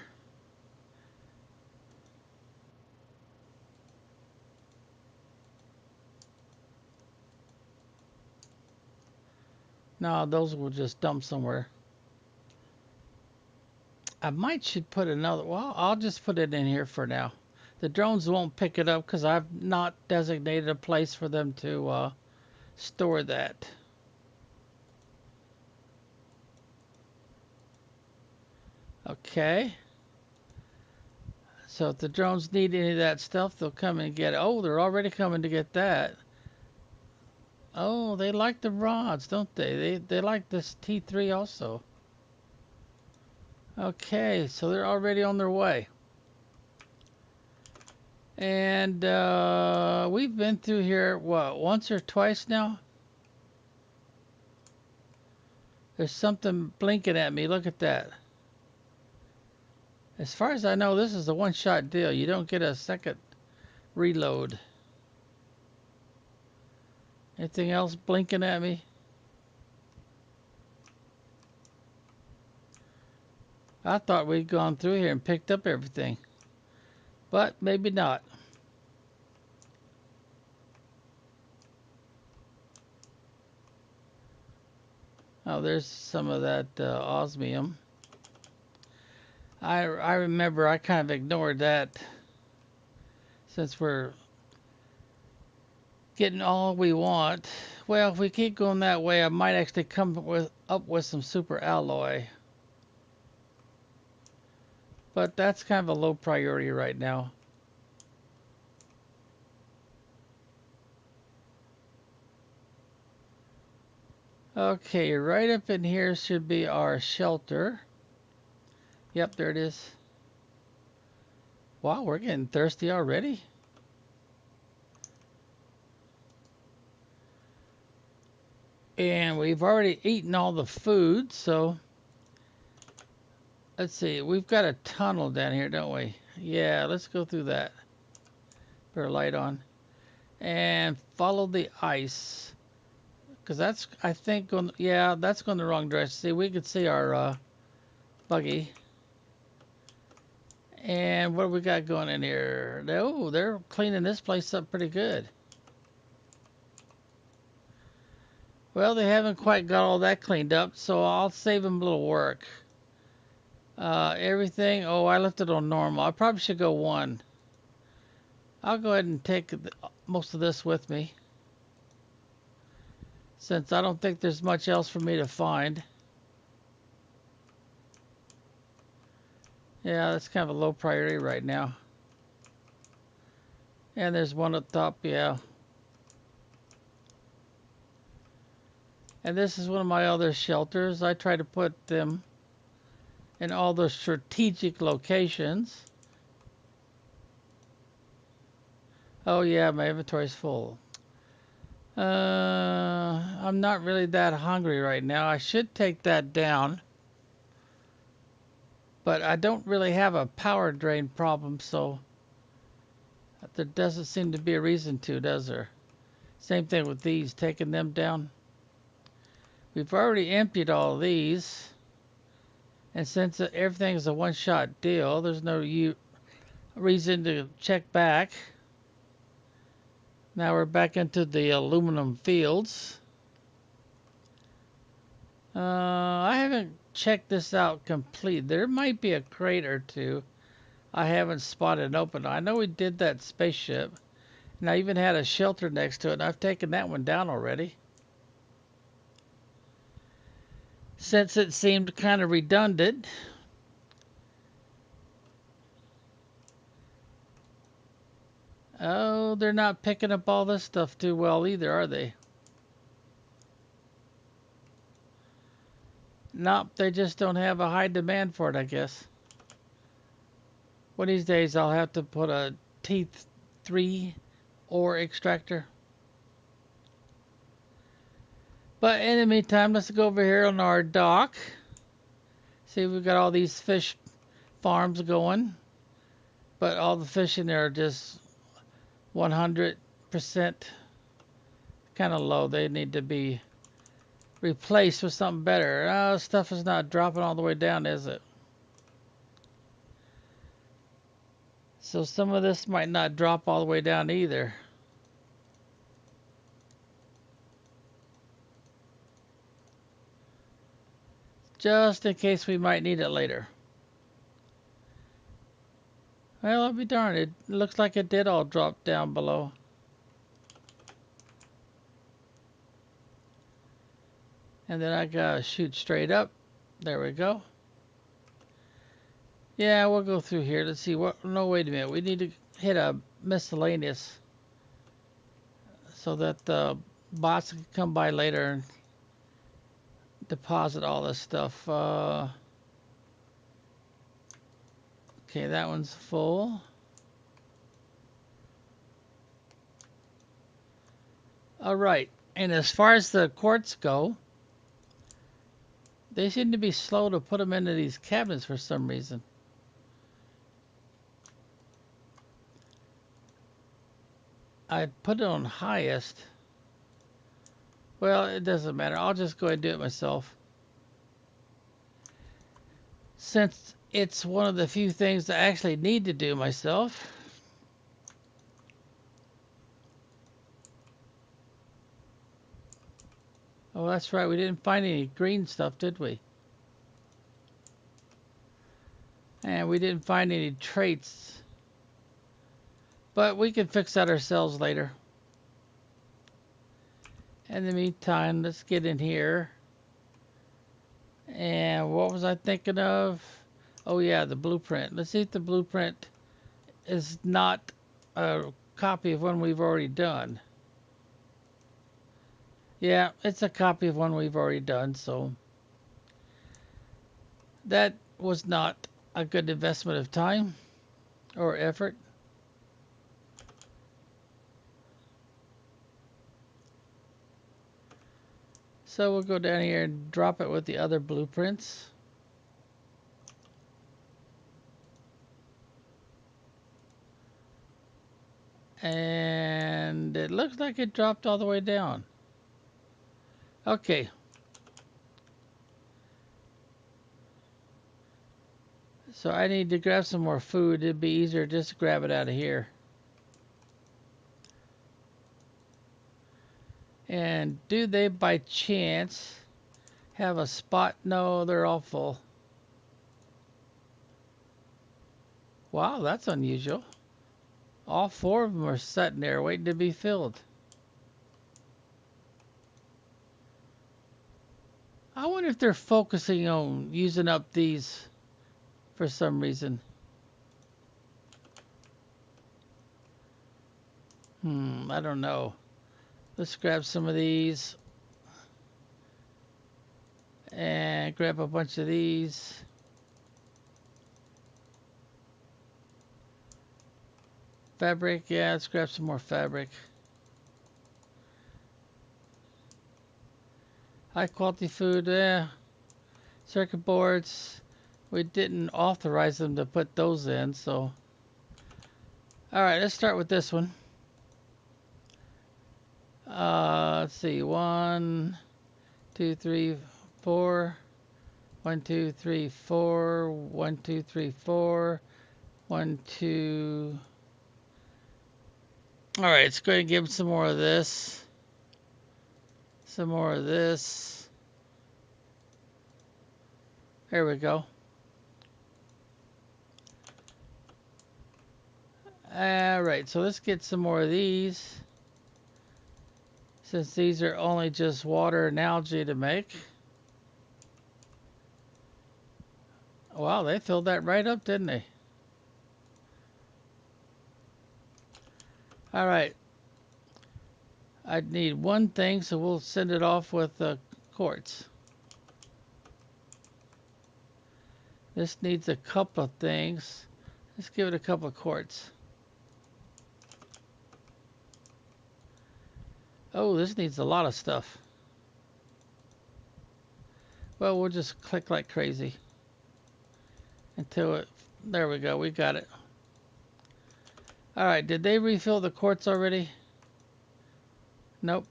No, those will just dump somewhere. I might should put another, well, I'll just put it in here for now. The drones won't pick it up because I've not designated a place for them to store that. Okay. So if the drones need any of that stuff, they'll come and get it. Oh, they're already coming to get that. Oh, they like the rods, don't they? They like this T3 also. Okay, so they're already on their way. And we've been through here, what, once or twice now? There's something blinking at me. Look at that. As far as I know, this is a one-shot deal. You don't get a second reload. Anything else blinking at me? I thought we'd gone through here and picked up everything. But maybe not. Oh, there's some of that osmium. I remember I kind of ignored that since we're getting all we want. Well, if we keep going that way, I might actually come up with some super alloy. But that's kind of a low priority right now. Okay, right up in here should be our shelter. Yep, there it is. Wow, we're getting thirsty already. And we've already eaten all the food, so let's see. We've got a tunnel down here, don't we? Yeah, let's go through that. Put our light on. And follow the ice. Because that's, I think, going, yeah, that's going the wrong direction. See, we could see our buggy. And what do we got going in here? Oh, they're cleaning this place up pretty good. Well, they haven't quite got all that cleaned up, so I'll save them a little work. Everything. Oh, I left it on normal. I probably should go one. I'll go ahead and take most of this with me, since I don't think there's much else for me to find. Yeah, that's kind of a low priority right now. And there's one up top, yeah. And this is one of my other shelters. I try to put them in all the strategic locations. Oh yeah, my inventory's full. I'm not really that hungry right now. I should take that down. But I don't really have a power drain problem, so there doesn't seem to be a reason to, does there? Same thing with these, taking them down. We've already emptied all of these. And since everything's a one-shot deal, there's no reason to check back. Now we're back into the aluminum fields. I haven't checked this out complete. There might be a crate or two I haven't spotted open. I know we did that spaceship. And I even had a shelter next to it, and I've taken that one down already, since it seemed kind of redundant. Oh, they're not picking up all this stuff too well either, are they? Nope, they just don't have a high demand for it, I guess. One of these days I'll have to put a T3 ore extractor. But in the meantime, let's go over here on our dock. See, we've got all these fish farms going, but all the fish in there are just 100% kind of low. They need to be replaced with something better. Stuff is not dropping all the way down, is it? So some of this might not drop all the way down either. Just in case we might need it later. Well, I'll be darned. It looks like it did all drop down below. And then I gotta shoot straight up. There we go. Yeah, we'll go through here. Let's see what. No, wait a minute. We need to hit a miscellaneous so that the bots can come by later and deposit all this stuff. Okay, that one's full. All right. And as far as the quartz go, they seem to be slow to put them into these cabinets for some reason. I put it on highest. Well, it doesn't matter. I'll just go ahead and do it myself, since it's one of the few things I actually need to do myself. Oh, that's right. We didn't find any green stuff, did we? And we didn't find any traits. But we can fix that ourselves later. In the meantime, let's get in here. And what was I thinking of? Oh yeah, the blueprint. Let's see if the blueprint is not a copy of one we've already done. Yeah, it's a copy of one we've already done, so that was not a good investment of time or effort. So we'll go down here and drop it with the other blueprints. And it looks like it dropped all the way down. Okay. So I need to grab some more food. It'd be easier just to grab it out of here. And do they by chance have a spot? No, they're all full. Wow, that's unusual. All four of them are sitting there waiting to be filled. I wonder if they're focusing on using up these for some reason. I don't know. Let's grab some of these and grab a bunch of these. Fabric, yeah, let's grab some more fabric. High quality food, yeah. Circuit boards, we didn't authorize them to put those in, so. All right, let's start with this one. Let's see, 1, 2, 3, 4. 1, 2, 3, 4. 1, 2, 3, 4. 1, 2. All right, let's go ahead and give them some more of this. Some more of this. There we go. All right, so let's get some more of these. Since these are only just water and algae to make. Wow, they filled that right up, didn't they? All right. I need one thing, so we'll send it off with quartz. This needs a couple of things. Let's give it a couple of quartz. Oh, this needs a lot of stuff. Well, we'll just click like crazy until it. There we go. We got it. All right. Did they refill the quartz already? Nope.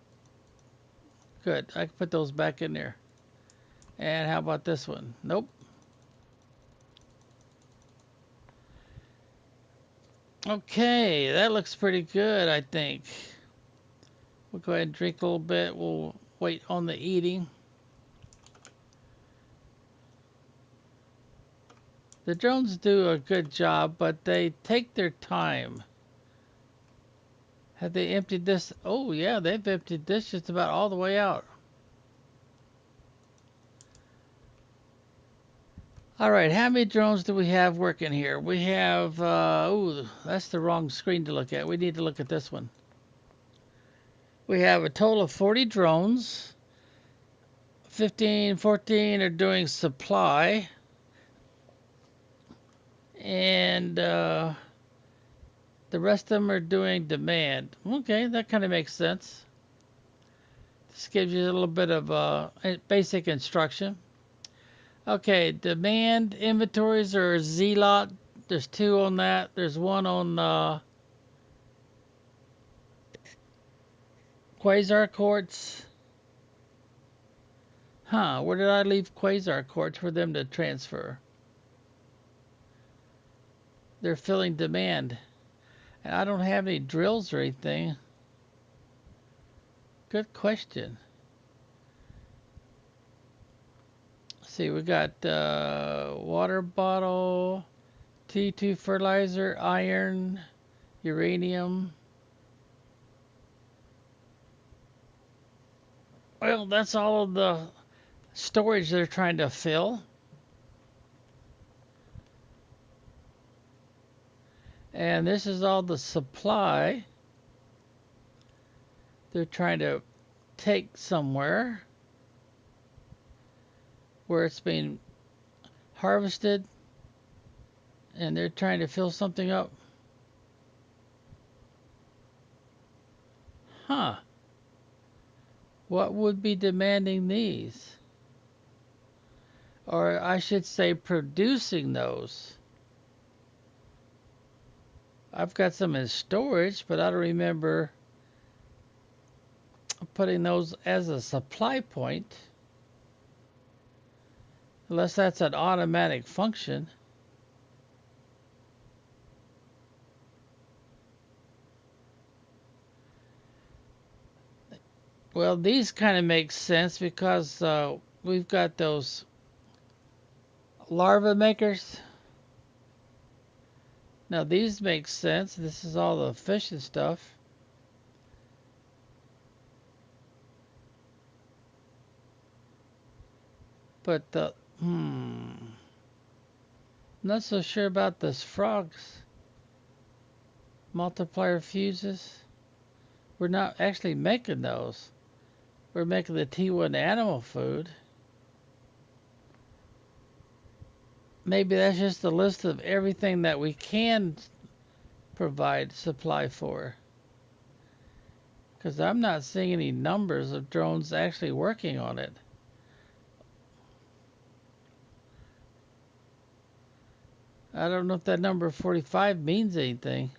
Good. I can put those back in there. And how about this one? Nope. Okay, that looks pretty good, I think. We'll go ahead and drink a little bit. We'll wait on the eating. The drones do a good job, but they take their time. Have they emptied this? Oh, yeah, they've emptied this just about all the way out. All right, how many drones do we have working here? We have, oh, that's the wrong screen to look at. We need to look at this one. We have a total of 40 drones. 15, 14 are doing supply. And the rest of them are doing demand. Okay, that kind of makes sense. This gives you a little bit of basic instruction. Okay, demand inventories are Z-Lot. There's 2 on that. There's 1 on Quasar Quartz. Huh, where did I leave Quasar Quartz for them to transfer? They're filling demand. And I don't have any drills or anything. Good question. Let's see, we got water bottle, T2 fertilizer, iron, uranium. Well, that's all of the storage they're trying to fill. And this is all the supply they're trying to take somewhere where it's being harvested and they're trying to fill something up. Huh. What would be demanding these? Or I should say producing those. I've got some in storage, but I don't remember putting those as a supply point. Unless that's an automatic function. Well, these kind of make sense because we've got those larva makers. Now these make sense. This is all the fish and stuff. But not so sure about this frogs. Multiplier fuses. We're not actually making those. We're making the T1 animal food. Maybe that's just a list of everything that we can provide supply for. Because I'm not seeing any numbers of drones actually working on it. I don't know if that number 45 means anything.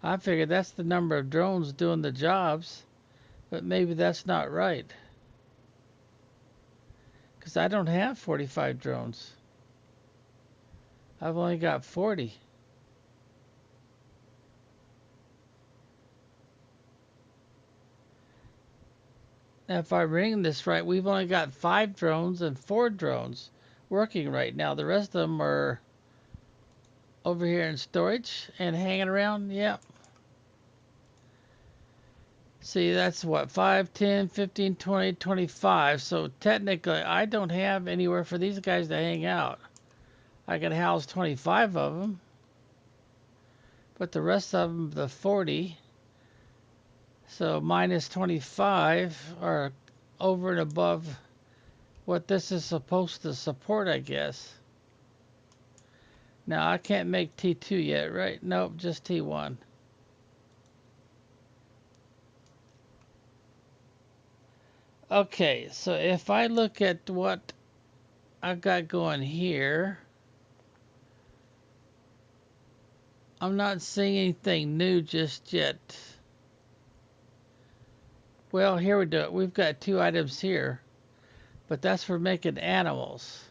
I figured that's the number of drones doing the jobs, but maybe that's not right. Because I don't have 45 drones. I've only got 40. Now, if I'm reading this right, we've only got 5 drones and 4 drones working right now. The rest of them are over here in storage and hanging around. Yep. See, that's what, 5, 10, 15, 20, 25. So technically, I don't have anywhere for these guys to hang out. I can house 25 of them, but the rest of them, the 40, so minus 25, are over and above what this is supposed to support, I guess. Now, I can't make T2 yet, right? Nope, just T1. Okay, so if I look at what I've got going here, I'm not seeing anything new just yet. Well, here we do it. We've got 2 items here, but that's for making animals.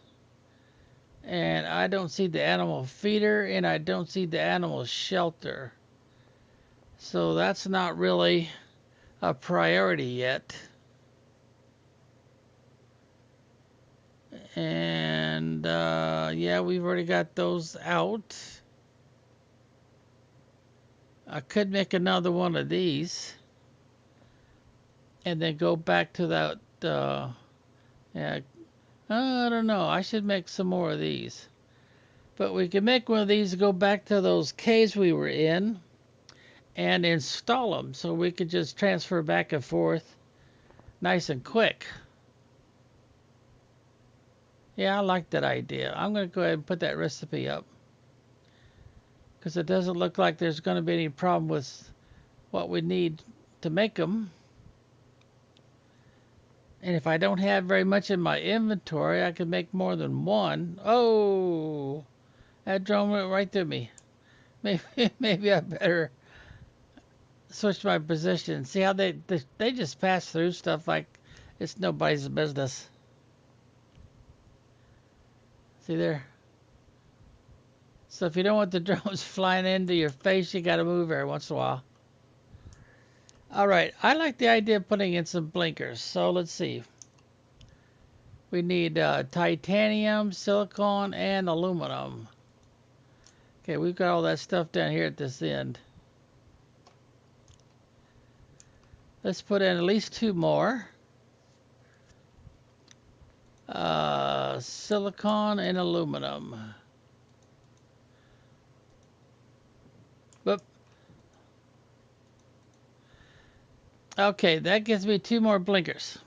And I don't see the animal feeder, and I don't see the animal shelter. So that's not really a priority yet. And yeah, we've already got those out. I could make another one of these and then go back to that. Yeah, I don't know. I should make some more of these. But we can make one of these, go back to those caves we were in and install them so we could just transfer back and forth nice and quick. Yeah, I like that idea. I'm going to go ahead and put that recipe up because it doesn't look like there's going to be any problem with what we need to make them. And if I don't have very much in my inventory, I can make more than one. Oh, that drone went right through me. Maybe I better switch my position. See how they just pass through stuff like it's nobody's business. See there? So if you don't want the drones flying into your face, you got to move every once in a while. All right, I like the idea of putting in some blinkers. So let's see. We need titanium, silicon, and aluminum. Okay, we've got all that stuff down here at this end. Let's put in at least 2 more. Silicon and aluminum. Whoop. Okay, that gives me 2 more blinkers.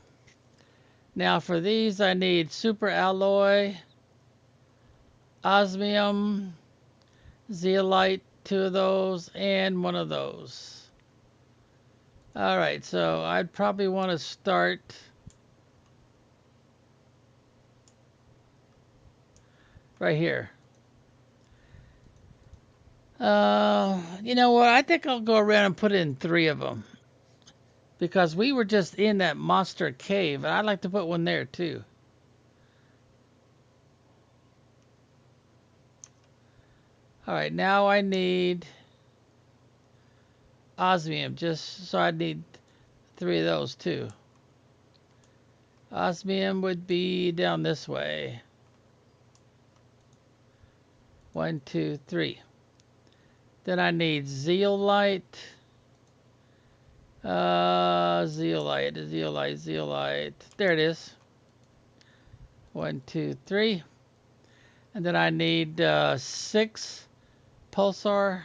Now for these, I need super alloy, osmium, zeolite, 2 of those, and 1 of those. All right, so I'd probably want to start right here. You know what? I think I'll go around and put in 3 of them because we were just in that monster cave, and I'd like to put one there too. All right, now I need osmium, just so I need 3 of those too. Osmium would be down this way. 1, 2, 3. Then I need zeolite. Zeolite. There it is. 1, 2, 3. And then I need 6 pulsar.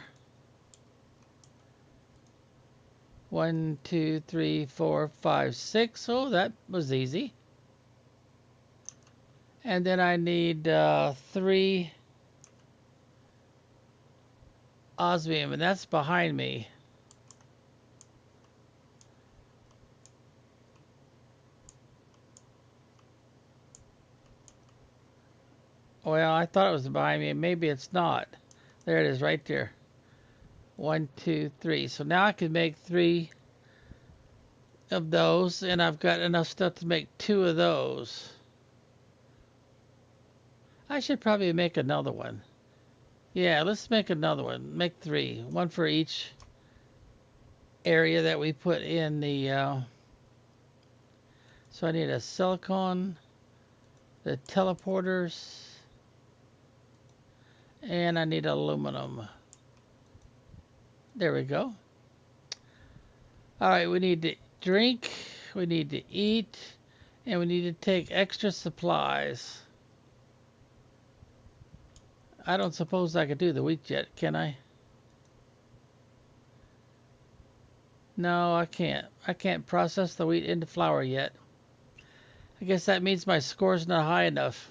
1, 2, 3, 4, 5, 6. Oh, that was easy. And then I need 3 osmium, and that's behind me. Well, I thought it was behind me. Maybe it's not. There it is right there. 1, 2, 3. So now I can make 3 of those, and I've got enough stuff to make 2 of those. I should probably make another one. Yeah, let's make another one. Make 3. 1 for each area that we put in the... So I need a silicon, the teleporters, and I need aluminum. There we go. All right, we need to drink, we need to eat, and we need to take extra supplies. I don't suppose I could do the wheat yet, can I? No, I can't. I can't process the wheat into flour yet. I guess that means my score's not high enough.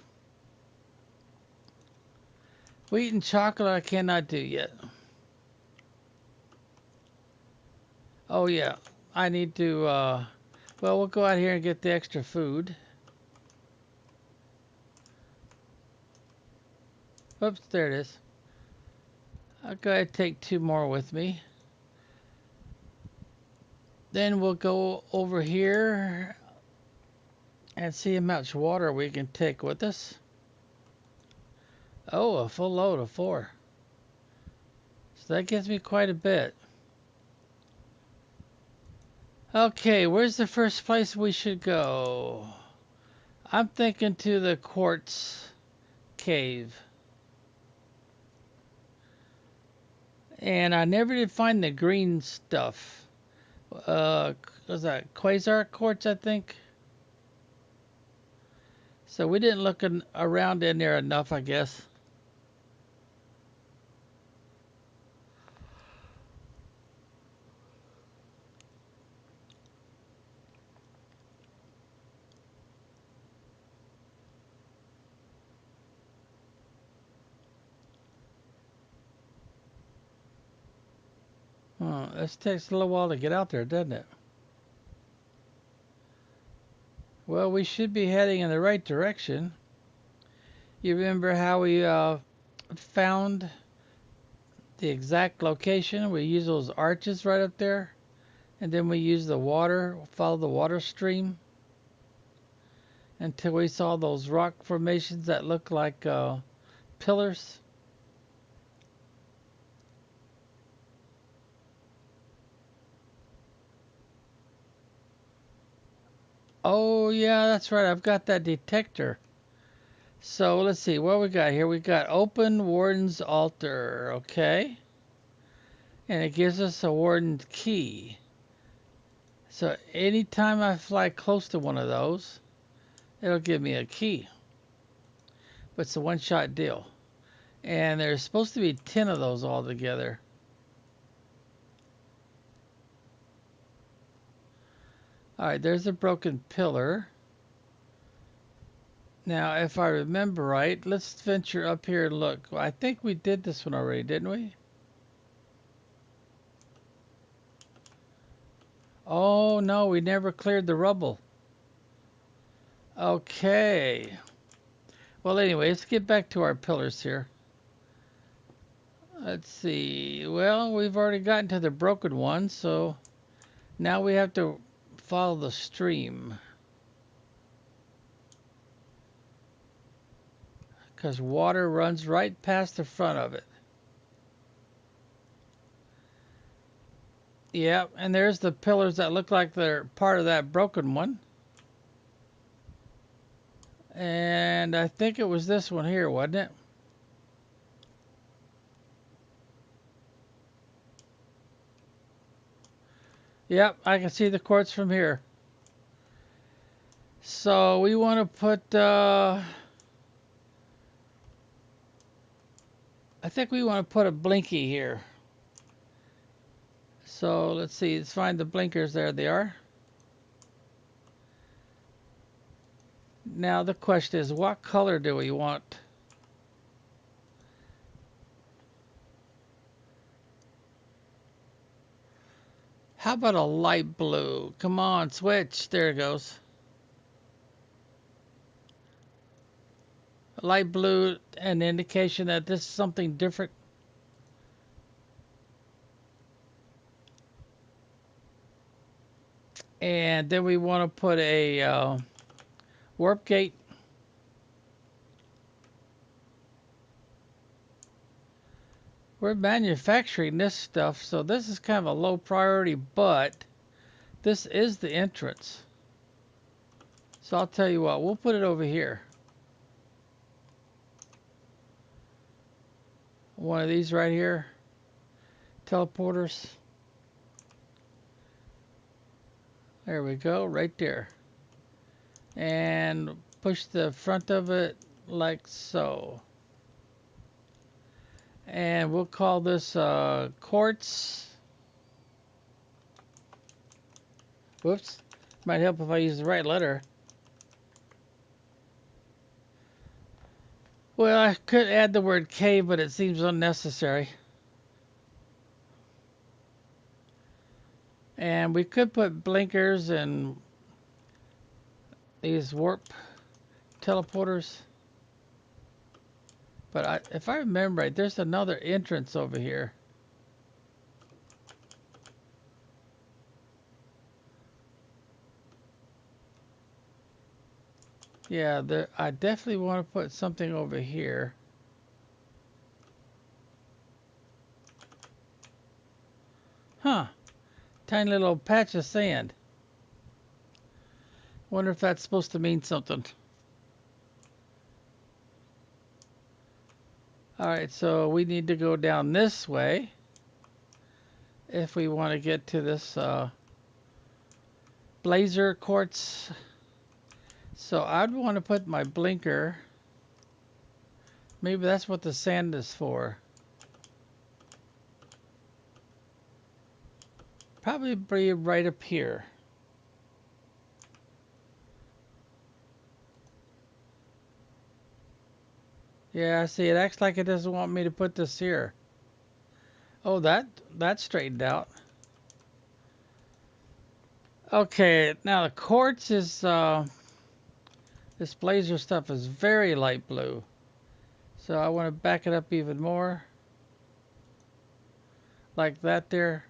Wheat and chocolate I cannot do yet. Oh yeah, I need to, well, we'll go out here and get the extra food. Oops, there it is. I'll go ahead and take 2 more with me. Then we'll go over here and see how much water we can take with us. Oh, a full load of 4. So that gives me quite a bit. Okay, where's the first place we should go? I'm thinking to the quartz cave. And I never did find the green stuff. Was that quasar quartz, I think? So we didn't look around in there enough, I guess. This takes a little while to get out there, doesn't it? Well, we should be heading in the right direction. You remember how we found the exact location? We use those arches right up there, and then we use the water, follow the water stream until we saw those rock formations that look like pillars. Oh yeah, that's right. I've got that detector. So let's see what we got here. We got open warden's altar, okay, and it gives us a warden's key. So anytime I fly close to one of those, it'll give me a key. But it's a one-shot deal. And there's supposed to be 10 of those altogether. Alright, there's a broken pillar. Now, if I remember right, let's venture up here and look. I think we did this one already, didn't we? Oh, no, we never cleared the rubble. Okay. Well, anyway, let's get back to our pillars here. Let's see. Well, we've already gotten to the broken one, so now we have to follow the stream. Because water runs right past the front of it. Yep, and there's the pillars that look like they're part of that broken one. And I think it was this one here, wasn't it? Yep, I can see the quartz from here. So we want to put, I think we want to put a blinky here. So let's see, let's find the blinkers. There they are. Now the question is, what color do we want? How about a light blue? Come on, switch. There it goes. A light blue, an indication that this is something different. And then we want to put a warp gate. We're manufacturing this stuff, so this is kind of a low priority, but this is the entrance. So I'll tell you what, we'll put it over here. One of these right here. Teleporters. There we go, right there. And push the front of it like so. And we'll call this quartz. Whoops. Might help if I use the right letter. Well, I could add the word K, but it seems unnecessary. And we could put blinkers and these warp teleporters. But if I remember right, there's another entrance over here. Yeah, I definitely want to put something over here. Huh. Tiny little patch of sand. Wonder if that's supposed to mean something. Alright, so we need to go down this way if we want to get to this blazer quartz. So I'd want to put my blinker. Maybe that's what the sand is for. Probably be right up here. Yeah, see, it acts like it doesn't want me to put this here. Oh, that's straightened out. Okay, now the quartz is, this blazer stuff is very light blue. So I want to back it up even more. Like that there.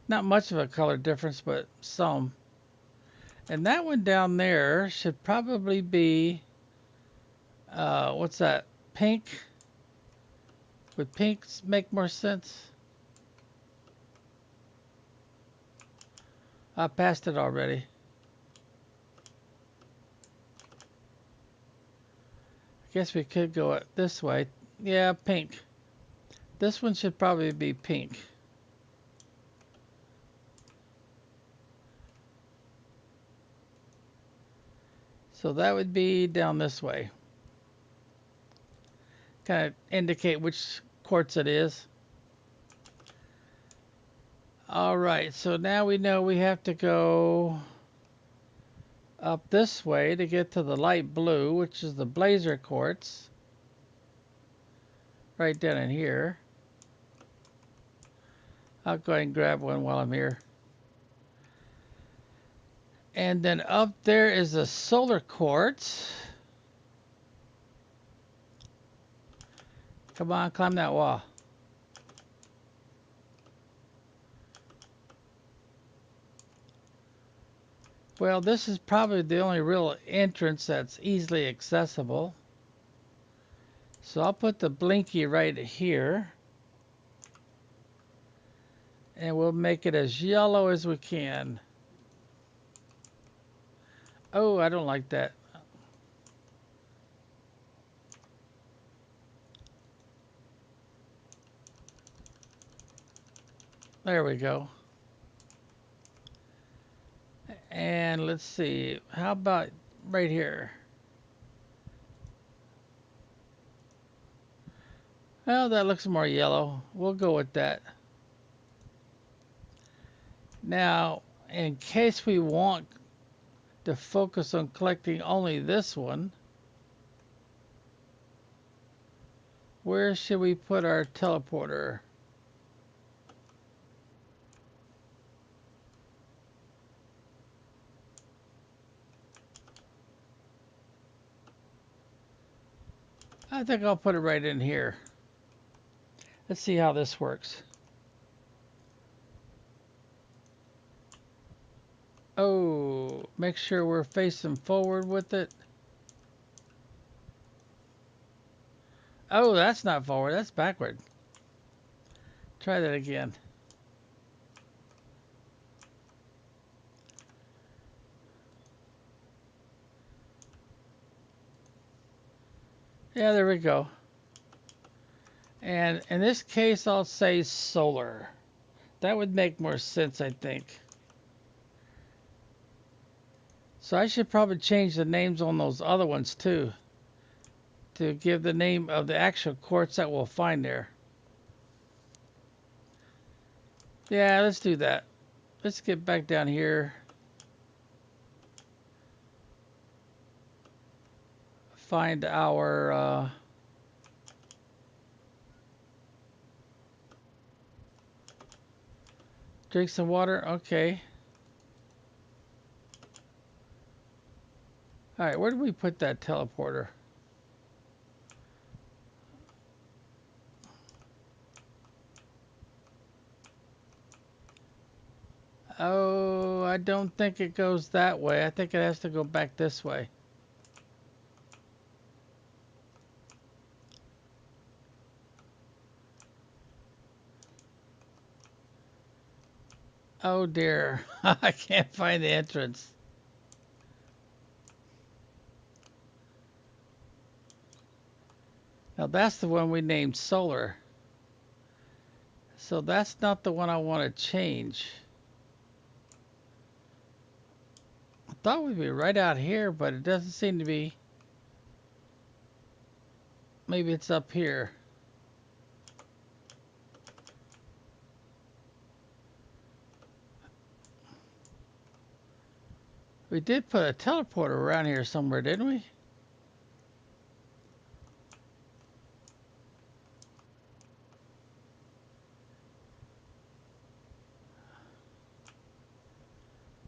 Not much of a color difference, but some. And that one down there should probably be, what's that? Pink? Would pink make more sense? I passed it already. I guess we could go it this way. Yeah, pink. This one should probably be pink. So that would be down this way. Kind of indicate which quartz it is. All right, so now we know we have to go up this way to get to the light blue, which is the blazer quartz. Right down in here. I'll go ahead and grab one while I'm here. And then up there is the solar quartz. Come on, climb that wall. Well, this is probably the only real entrance that's easily accessible. So I'll put the blinky right here. And we'll make it as yellow as we can. Oh, I don't like that. There we go. And let's see, how about right here? Well, that looks more yellow. We'll go with that. Now, in case we want to focus on collecting only this one, where should we put our teleporter? I think I'll put it right in here. Let's see how this works. Oh, make sure we're facing forward with it. Oh, that's not forward, that's backward. Try that again. Yeah, there we go. And in this case, I'll say solar. That would make more sense, I think. So I should probably change the names on those other ones too, to give the name of the actual quartz that we'll find there. Yeah, let's do that. Let's get back down here. Find our drink some water. Okay. All right, where did we put that teleporter? Oh, I don't think it goes that way. I think it has to go back this way. Oh dear, I can't find the entrance. Now that's the one we named solar. So that's not the one I want to change. I thought we'd be right out here, but it doesn't seem to be. Maybe it's up here. We did put a teleporter around here somewhere, didn't we?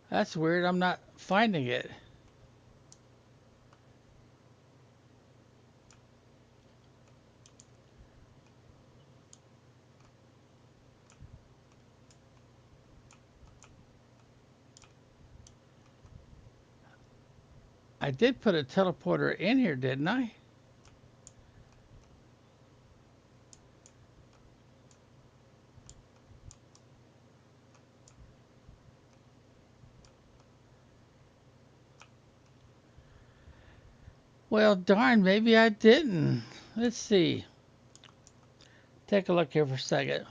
That's weird. I'm not finding it. I did put a teleporter in here, didn't I? Well, darn, maybe I didn't. Let's see. Take a look here for a second.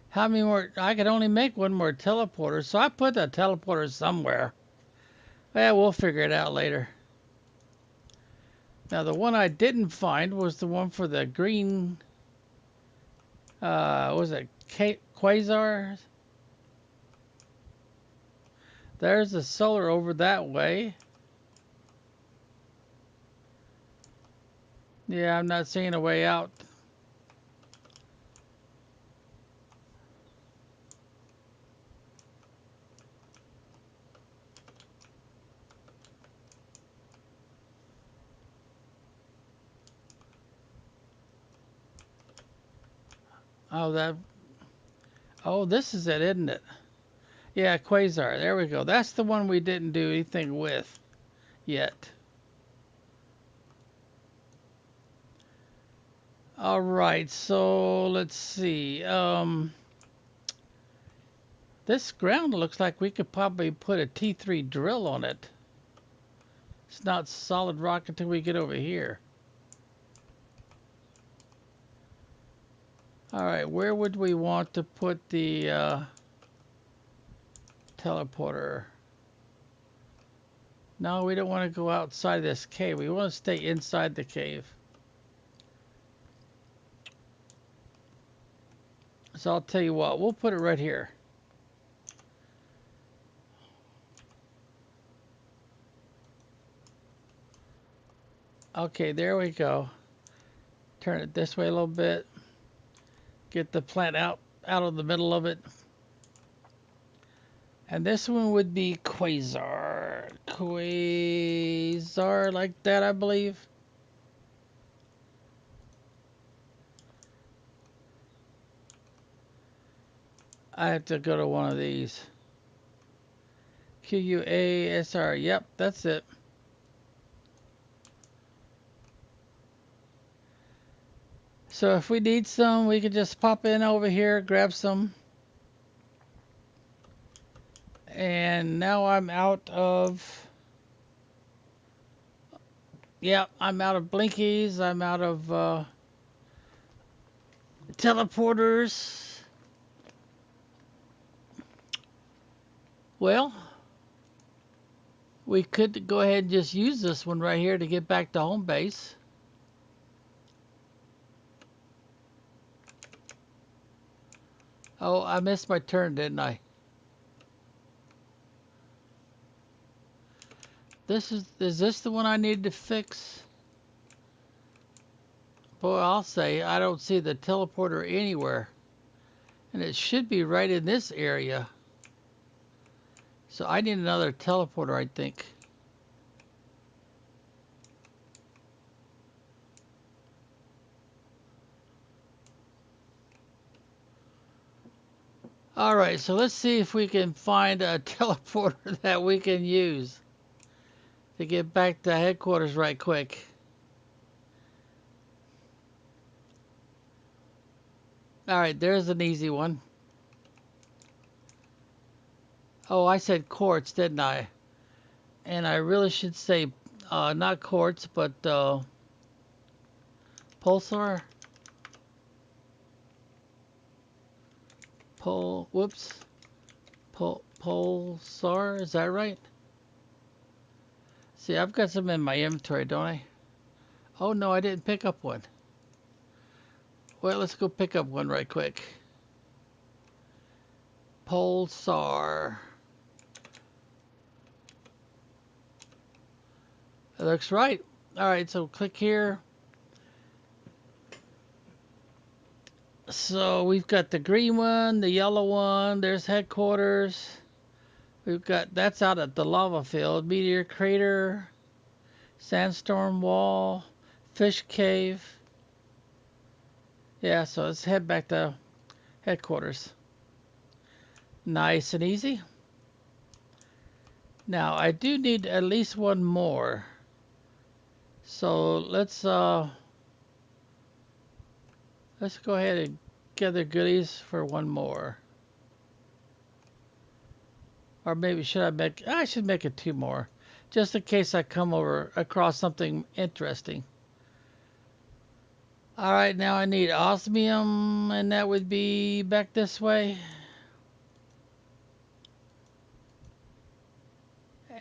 How many more? I could only make one more teleporter, so I put the teleporter somewhere. Well, we'll figure it out later. Now, the one I didn't find was the one for the green, was it quasar? There's the solar over that way. Yeah, I'm not seeing a way out. Oh, that. Oh, this is it, isn't it? Yeah, quasar. There we go. That's the one we didn't do anything with yet. All right, so let's see. This ground looks like we could probably put a T3 drill on it. It's not solid rock until we get over here. All right, where would we want to put the teleporter? No, we don't want to go outside this cave. We want to stay inside the cave. So I'll tell you what, we'll put it right here. Okay, there we go. Turn it this way a little bit. Get the plant out of the middle of it. And this one would be Quasar. Quasar like that, I believe. I have to go to one of these. Quasar. Yep, that's it. So if we need some, we can just pop in over here, grab some. And now I'm out of... Yep, I'm out of blinkies. I'm out of teleporters. Well, we could go ahead and just use this one right here to get back to home base. Oh, I missed my turn, didn't I? Is this the one I need to fix? Boy, I'll say I don't see the teleporter anywhere. And it should be right in this area. So I need another teleporter, I think. Alright, so let's see if we can find a teleporter that we can use to get back to headquarters right quick. Alright, there's an easy one. Oh, I said quartz, didn't I? And I really should say not quartz, but pulsar. Whoops. Pulsar, is that right? See, I've got some in my inventory, don't I? Oh no, I didn't pick up one. Well, let's go pick up one right quick. Pulsar. It looks right. Alright, so click here. So we've got the green one, the yellow one, there's headquarters. We've got, that's out at the lava field, meteor crater, sandstorm wall, fish cave. Yeah, so let's head back to headquarters. Nice and easy. Now I do need at least one more. So let's go ahead and gather goodies for one more. Or maybe I should make it two more. Just in case I come across something interesting. Alright, now I need osmium, and that would be back this way.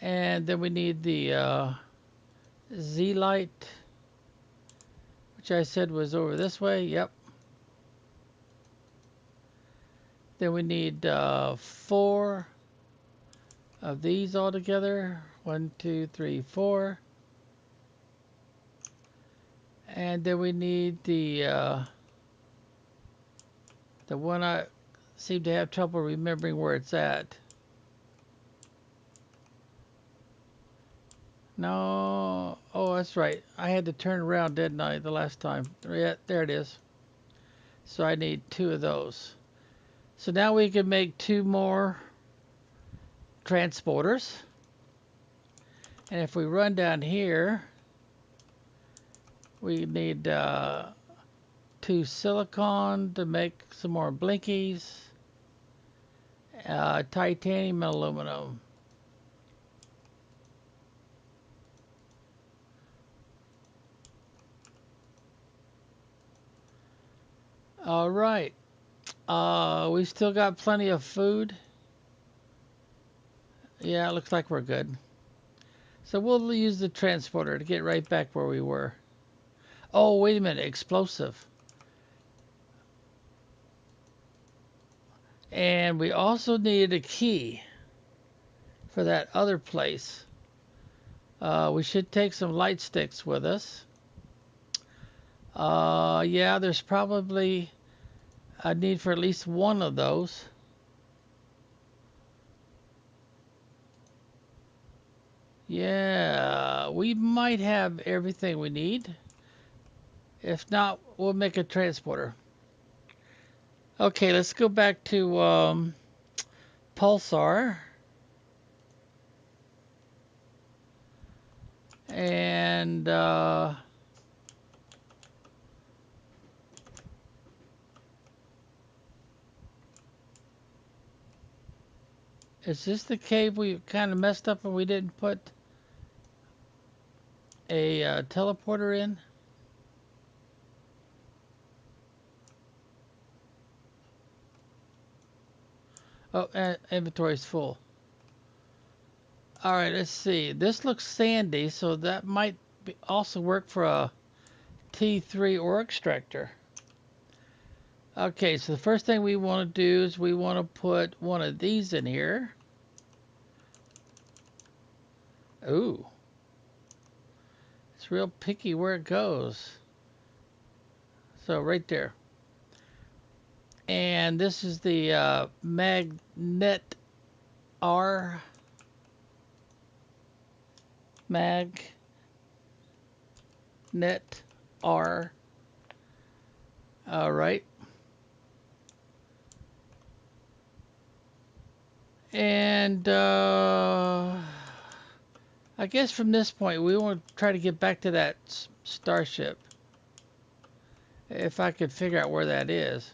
And then we need the Z-light, which I said was over this way. Yep. Then we need 4 of these all together. 1, 2, 3, 4. And then we need the one I seem to have trouble remembering where it's at. No, oh, that's right. I had to turn around, didn't I, the last time? Yeah, there it is. So I need 2 of those. So now we can make 2 more transporters. And if we run down here, we need 2 silicon to make some more blinkies. Titanium and aluminum. All right. We still got plenty of food. Yeah, it looks like we're good. So we'll use the transporter to get right back where we were. Oh, wait a minute, explosive. And we also needed a key for that other place. We should take some light sticks with us. Yeah, there's probably a need for at least one of those. Yeah, we might have everything we need. If not, we'll make a transporter. Okay, let's go back to Pulsar. And is this the cave we kind of messed up and we didn't put a teleporter in? Oh, inventory's full. All right, let's see. This looks sandy, so that might also work for a T3 ore extractor. Okay, so the first thing we want to do is we want to put one of these in here. Ooh, it's real picky where it goes. So right there. And this is the magnet R magnet R. All right. And I guess from this point we want to try to get back to that starship. If I could figure out where that is.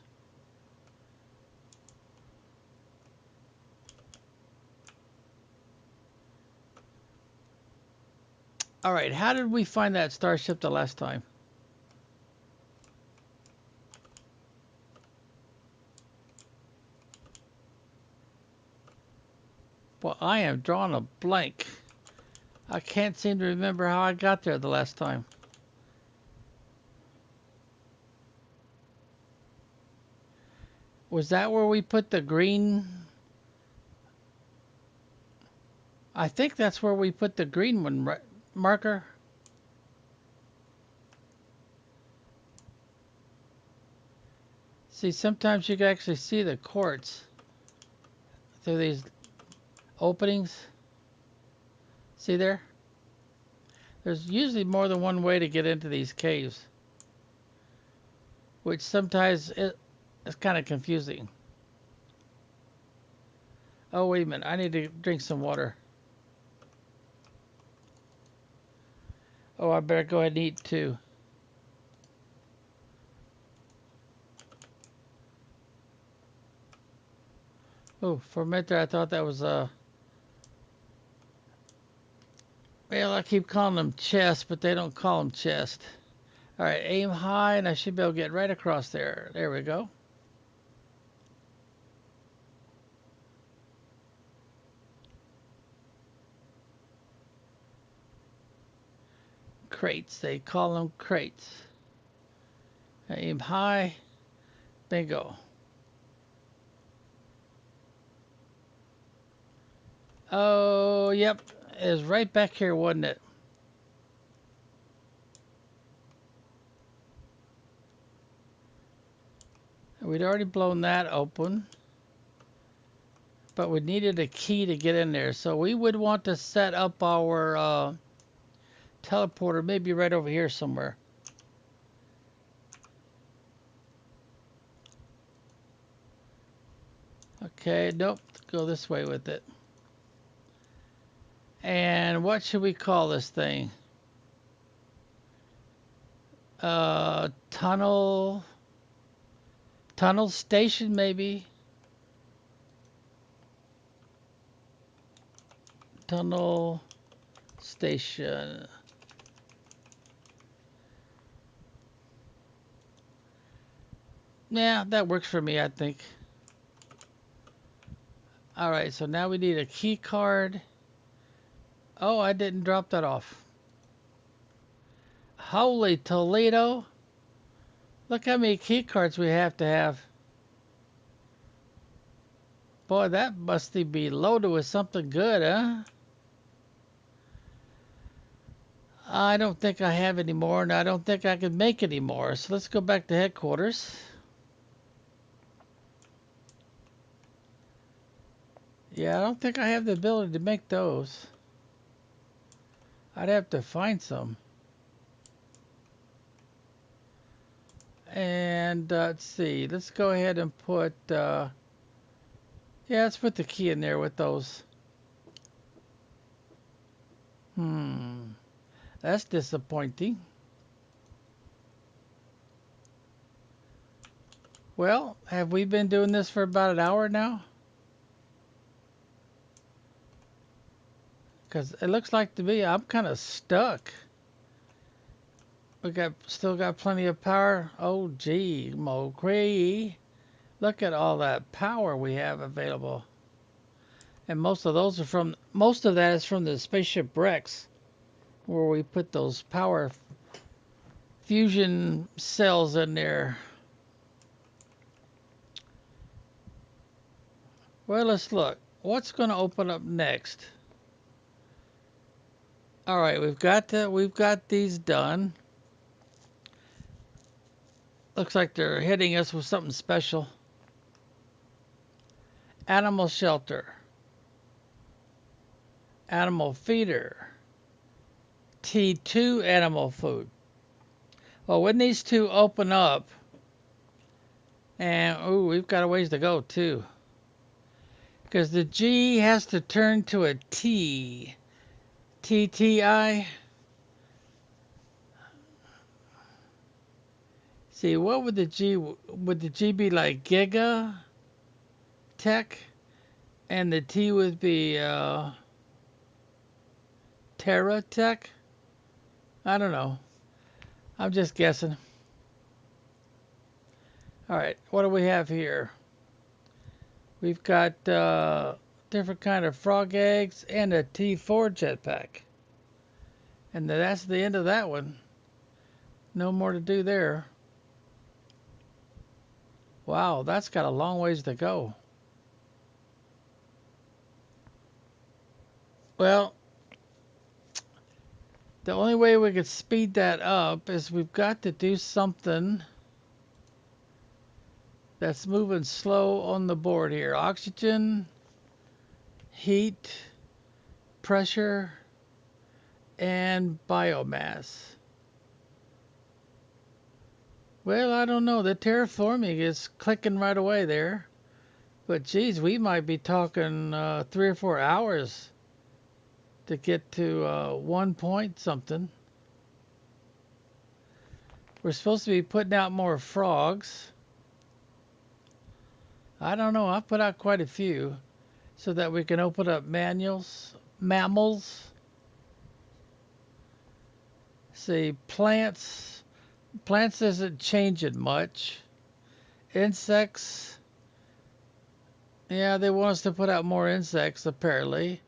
All right, how did we find that starship the last time? Well, I am drawing a blank. I can't seem to remember how I got there the last time. Was that where we put the green? I think that's where we put the green one, right? Marker. See, sometimes you can actually see the quartz through these openings. See there? There's usually more than one way to get into these caves, which sometimes it's kind of confusing. Oh, wait a minute. I need to drink some water. Oh, I better go ahead and eat too. Oh, for a minute there, I thought that was well, I keep calling them chests, but they don't call them chest. All right, aim high, and I should be able to get right across there. There we go. Crates. They call them crates. Aim high. Bingo. Oh, yep. It was right back here, wasn't it? We'd already blown that open, but we needed a key to get in there. So we would want to set up our teleporter maybe right over here somewhere. Okay, nope. Go this way with it. And what should we call this thing? Tunnel station maybe. Tunnel station. Yeah, that works for me, I think. All right, so now we need a key card. Oh, I didn't drop that off. Holy Toledo. Look how many key cards we have to have. Boy, that must be loaded with something good, huh? I don't think I have any more, and I don't think I can make any more. So let's go back to headquarters. Yeah, I don't think I have the ability to make those. I'd have to find some. And let's see. Let's go ahead and put... yeah, let's put the key in there with those. That's disappointing. Well, have we been doing this for about an hour now? Because it looks like to me I'm kind of stuck. We still got plenty of power. Oh, gee, Mocree. Look at all that power we have available. And most of that is from the spaceship Rex, where we put those power fusion cells in there. Well, let's look. What's going to open up next? All right, we've got these done. Looks like they're hitting us with something special. Animal shelter, animal feeder, T2 animal food. Well, when these two open up, and ooh, we've got a ways to go too, because the G has to turn to a T. TTI. See, what would the G be like? Giga Tech, and the T would be Terra Tech. I don't know. I'm just guessing. All right, what do we have here? We've got different kind of frog eggs and a T4 jetpack. And that's the end of that one. No more to do there. Wow, that's got a long ways to go. Well, the only way we could speed that up is we've got to do something that's moving slow on the board here. Oxygen, heat, pressure, and biomass. Well, I don't know. The terraforming is clicking right away there. But geez, we might be talking 3 or 4 hours to get to 1 point something. We're supposed to be putting out more frogs. I don't know. I've put out quite a few so that we can open up mammals. See, plants. Plants isn't changing much. Insects. Yeah, they want us to put out more insects, apparently.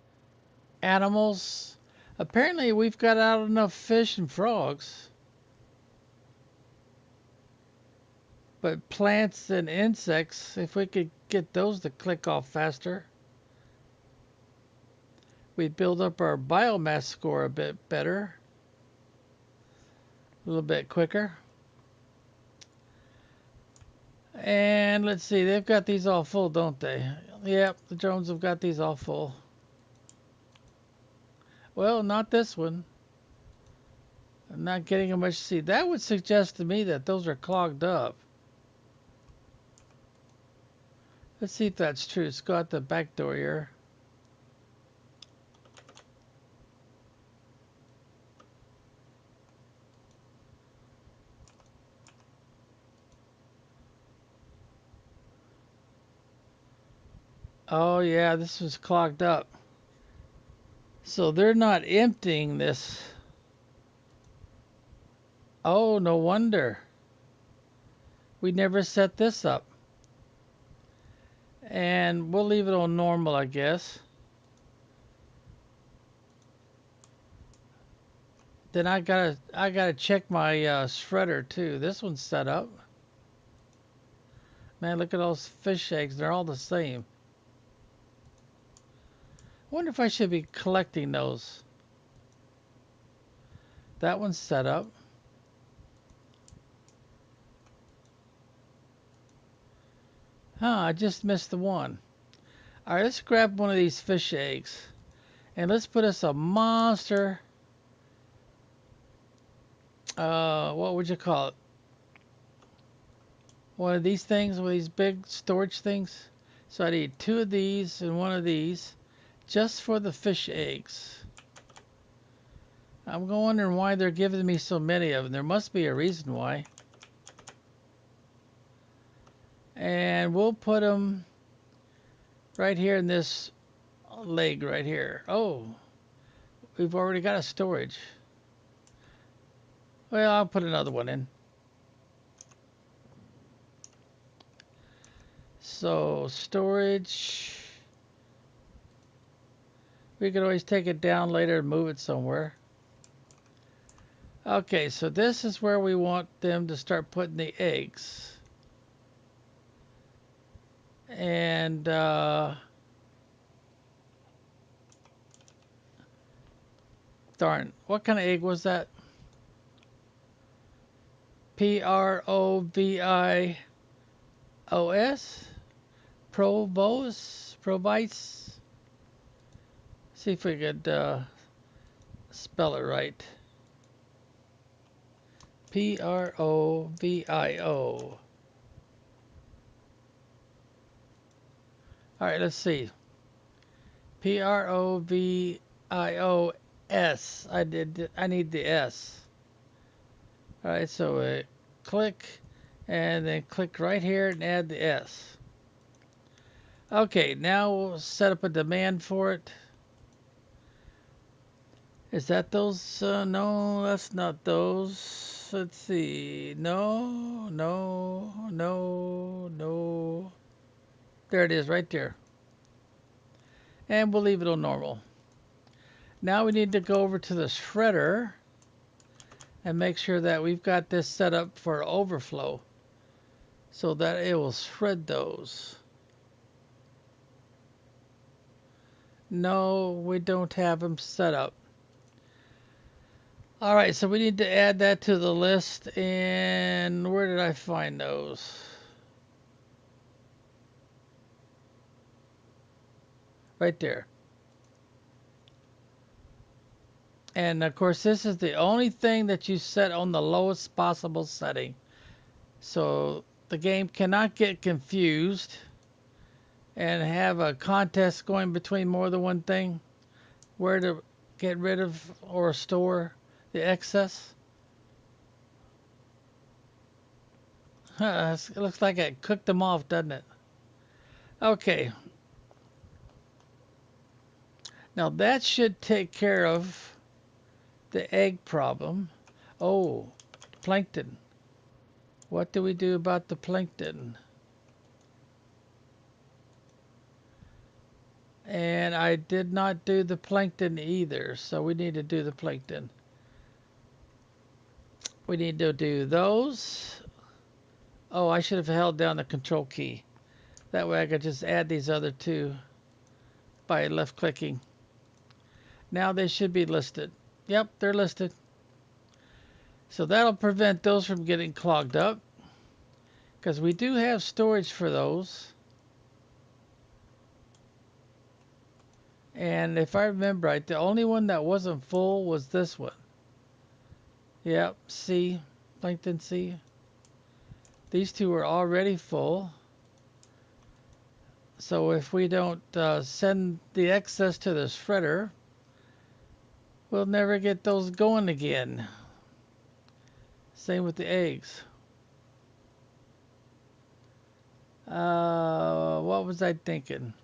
Animals. Apparently, we've got out enough fish and frogs. But plants and insects, if we could get those to click off faster, we'd build up our biomass score a bit better, a little bit quicker. And let's see, they've got these all full, don't they? Yep, the drones have got these all full. Well, not this one. I'm not getting a much to see. That would suggest to me that those are clogged up. Let's see if that's true. Let's go out the back door here. Oh yeah, this was clogged up. So they're not emptying this. Oh, no wonder. We never set this up. And we'll leave it on normal, I guess. Then I gotta check my shredder too. This one's set up. Man, look at those fish eggs. They're all the same. I wonder if I should be collecting those. That one's set up. Huh, I just missed the one. Alright, let's grab one of these fish eggs. And let's put us a monster. What would you call it? One of these things, one of these big storage things. So I need two of these and one of these just for the fish eggs. I'm wondering why they're giving me so many of them. There must be a reason why. And we'll put them right here in this leg right here. Oh, we've already got a storage. Well, I'll put another one in. So storage. We could always take it down later and move it somewhere. Okay, so this is where we want them to start putting the eggs. And darn, what kind of egg was that? Provios? Provice? See if we could spell it right. Provio. All right, let's see. Provios. I need the S. All right, so click and then click right here and add the S. Okay, now we'll set up a demand for it. Is that those? No, that's not those. Let's see. No, no, no, no. There it is right there. And we'll leave it on normal. Now we need to go over to the shredder and make sure that we've got this set up for overflow so that it will shred those. No, we don't have them set up. All right, so we need to add that to the list. And where did I find those? Right there. And of course, this is the only thing that you set on the lowest possible setting. So the game cannot get confused and have a contest going between more than one thing where to get rid of or store the excess. It looks like it cooked them off, doesn't it? Okay. Now that should take care of the egg problem. Oh, plankton. What do we do about the plankton? And I did not do the plankton either, so we need to do the plankton. We need to do those. Oh, I should have held down the control key. That way I could just add these other two by left clicking. Now they should be listed. Yep, they're listed. So that'll prevent those from getting clogged up, because we do have storage for those. And if I remember right, the only one that wasn't full was this one. Yep, C, plankton C. These two are already full. So if we don't send the excess to the shredder, we'll never get those going again. Same with the eggs. What was I thinking?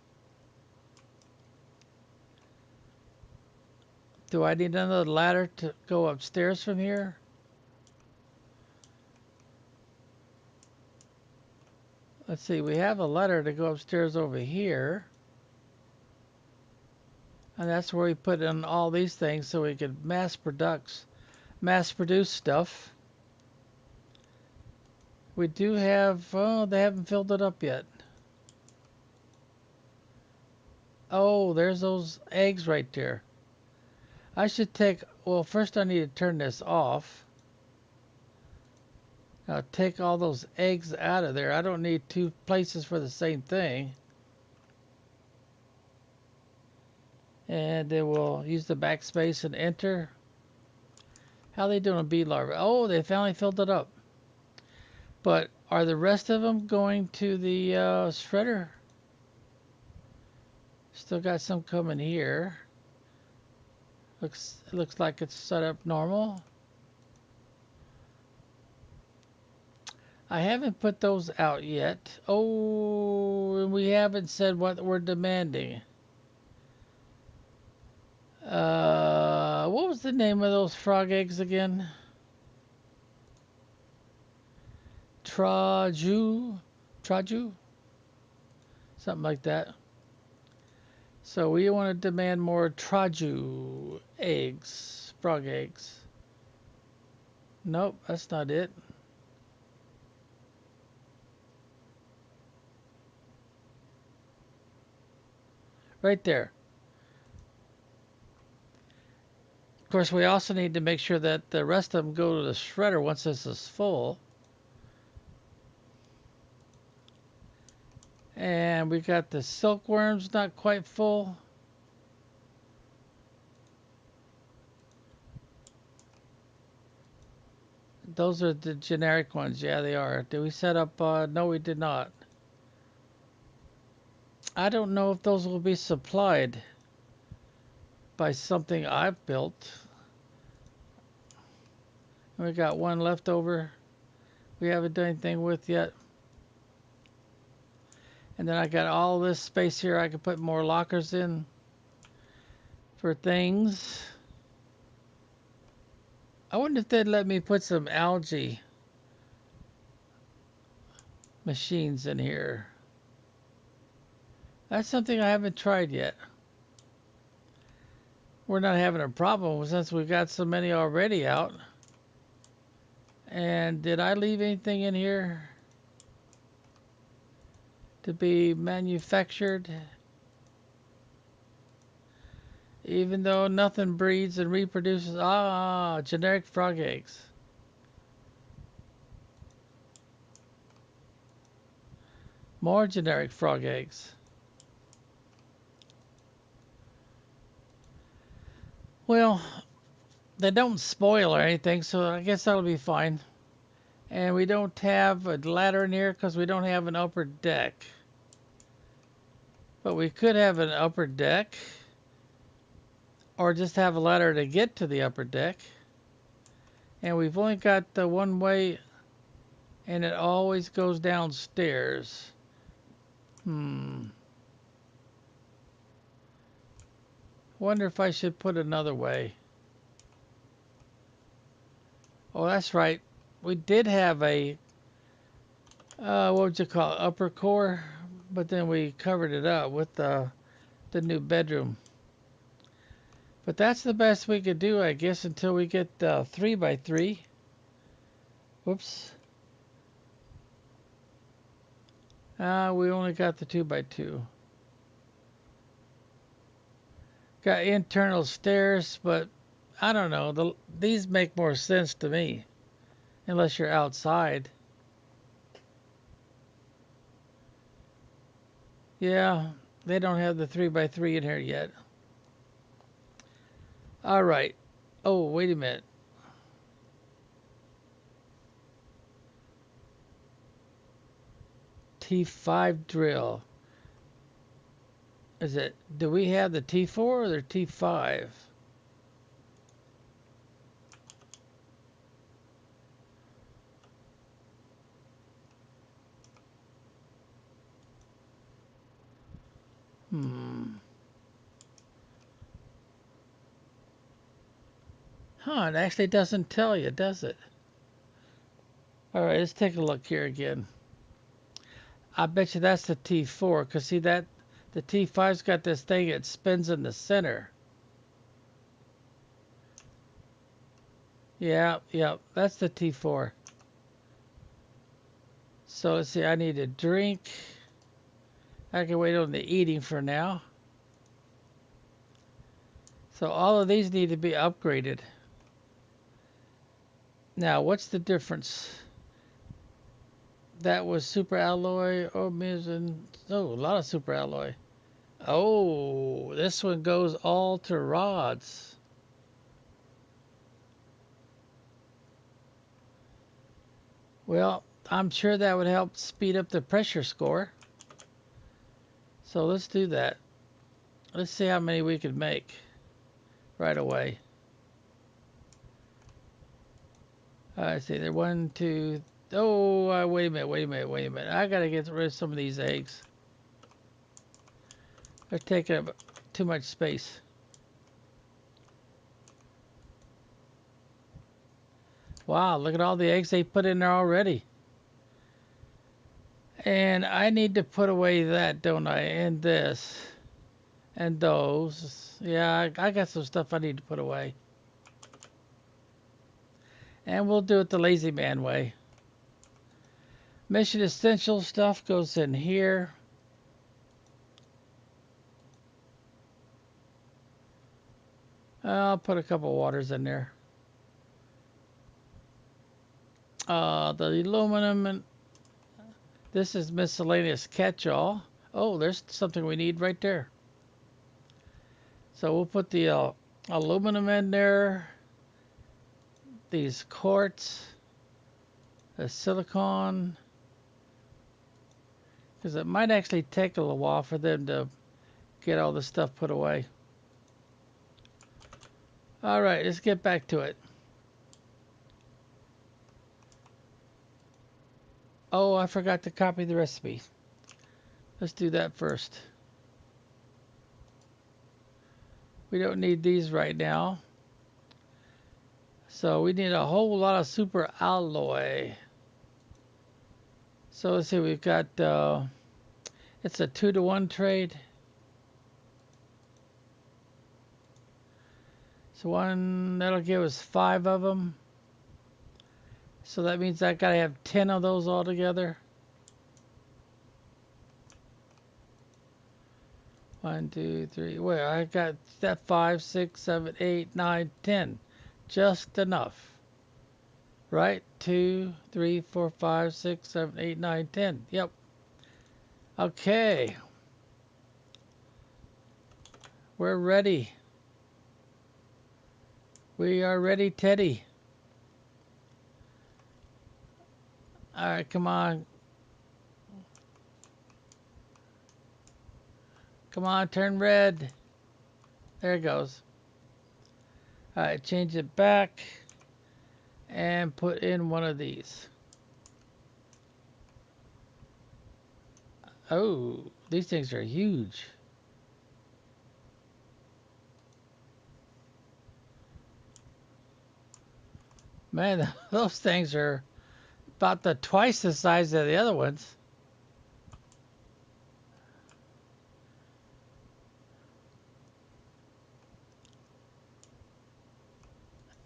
Do I need another ladder to go upstairs from here? Let's see, we have a ladder to go upstairs over here. And that's where we put in all these things so we could mass produce mass-produced stuff. We do have, oh, they haven't filled it up yet. Oh, there's those eggs right there. I should take, well, first I need to turn this off. Take all those eggs out of there. I don't need two places for the same thing. And then we'll use the backspace and enter. How are they doing bee larvae? Oh, they finally filled it up. But are the rest of them going to the shredder? Still got some coming here. Looks like it's set up normal. I haven't put those out yet. Oh, and we haven't said what we're demanding. What was the name of those frog eggs again? Traju, something like that. So we want to demand more Traju eggs, frog eggs. Nope, that's not it. Right there. Of course, we also need to make sure that the rest of them go to the shredder once this is full. And we got the silkworms not quite full. Those are the generic ones. Yeah, they are. Did we set up? No, we did not. I don't know if those will be supplied by something I've built. We got one left over we haven't done anything with yet. And then I got all this space here I can put more lockers in for things. I wonder if they'd let me put some algae machines in here. That's something I haven't tried yet. We're not having a problem since we've got so many already out. And did I leave anything in here to be manufactured? Even though nothing breeds and reproduces. Ah, generic frog eggs. More generic frog eggs. Well, they don't spoil or anything, so I guess that'll be fine. And we don't have a ladder in here because we don't have an upper deck. But we could have an upper deck. Or just have a ladder to get to the upper deck. And we've only got the one way, and it always goes downstairs. Wonder if I should put another way. Oh, that's right. We did have a, what would you call it, upper core, but then we covered it up with the new bedroom. But that's the best we could do, I guess, until we get 3x3. Whoops. We only got the 2x2. Got internal stairs, but I don't know. These make more sense to me, unless you're outside. Yeah, they don't have the 3x3 in here yet. All right. Oh, wait a minute. T5 drill. Is it, do we have the T4 or the T5? Huh, it actually doesn't tell you, does it? All right, let's take a look here again. I bet you that's the T4, because see that the T5's got this thing, it spins in the center. Yeah, yeah, that's the T4. So let's see, I need a drink. I can wait on the eating for now. So all of these need to be upgraded. Now, what's the difference? That was super alloy, and oh, a lot of super alloy. Oh, this one goes all to rods. Well, I'm sure that would help speed up the pressure score. So let's do that. Let's see how many we can make right away. I see there. One, two. Oh, wait a minute, wait a minute, wait a minute. I gotta get rid of some of these eggs. They're taking up too much space. Wow, look at all the eggs they put in there already. And I need to put away that, don't I? And this. And those. Yeah, I got some stuff I need to put away. And we'll do it the lazy man way. Mission essential stuff goes in here. I'll put a couple waters in there. The aluminum, and this is miscellaneous catch-all. Oh, there's something we need right there. So we'll put the aluminum in there. These quartz, the silicon, because it might actually take a little while for them to get all the stuff put away. All right, let's get back to it. Oh, I forgot to copy the recipe. Let's do that first. We don't need these right now. So we need a whole lot of super alloy. So let's see, we've got, it's a 2-to-1 trade. So that'll give us 5 of them. So that means I gotta have 10 of those altogether. 1, 2, 3. Wait, I got that 5, 6, 7, 8, 9, 10. Just enough. Right? 2, 3, 4, 5, 6, 7, 8, 9, 10. Yep. Okay. We're ready. We are ready, Teddy. All right, come on. Come on, turn red. There it goes. All right, change it back and put in one of these. Oh, these things are huge. Man, those things are about twice the size of the other ones.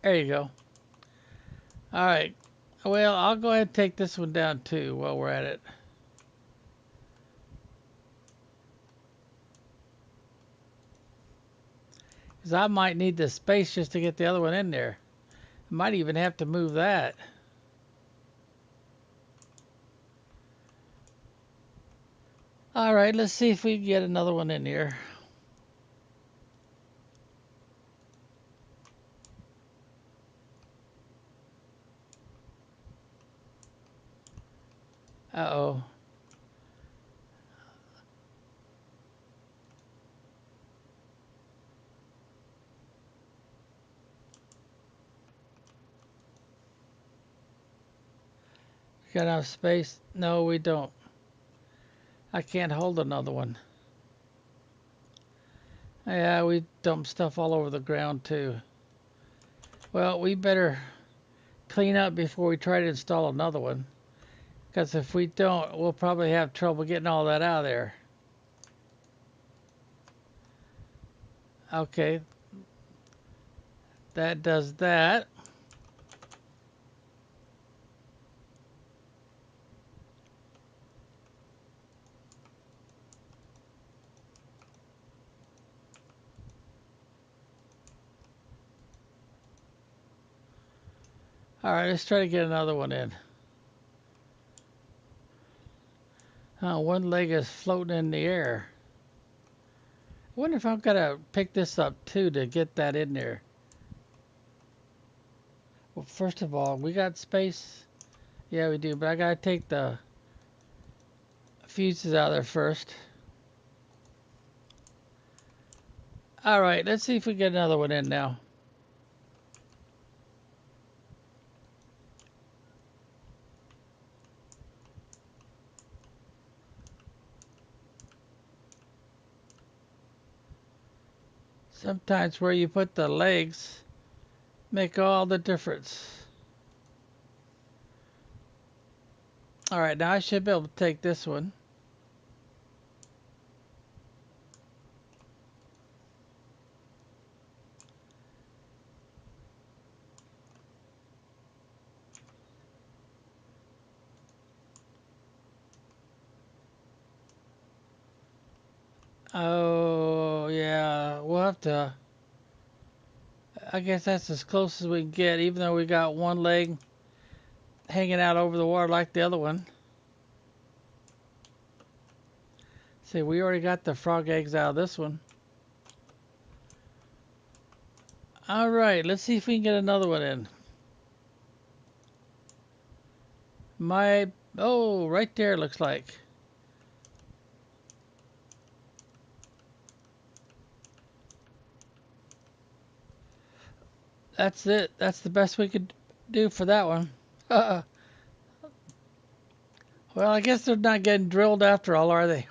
There you go. All right. Well, I'll go ahead and take this one down too while we're at it. Because I might need the space just to get the other one in there. I might even have to move that. All right, let's see if we can get another one in here. Uh-oh. Got enough space? No, we don't. I can't hold another one. Yeah, we dump stuff all over the ground too. Well, we better clean up before we try to install another one. Because if we don't, we'll probably have trouble getting all that out of there. Okay, that does that. All right, let's try to get another one in. One leg is floating in the air. I wonder if I've got to pick this up too to get that in there. Well, first of all, we got space. Yeah, we do, but I gotta take the fuses out of there first. All right, let's see if we get another one in now. Sometimes where you put the legs make all the difference. All right, now I should be able to take this one. Oh, yeah, we'll have to. I guess that's as close as we can get, even though we got one leg hanging out over the water like the other one. See, we already got the frog eggs out of this one. All right, let's see if we can get another one in. Oh, right there looks like. That's it. That's the best we could do for that one. Well, I guess they're not getting drilled after all, are they?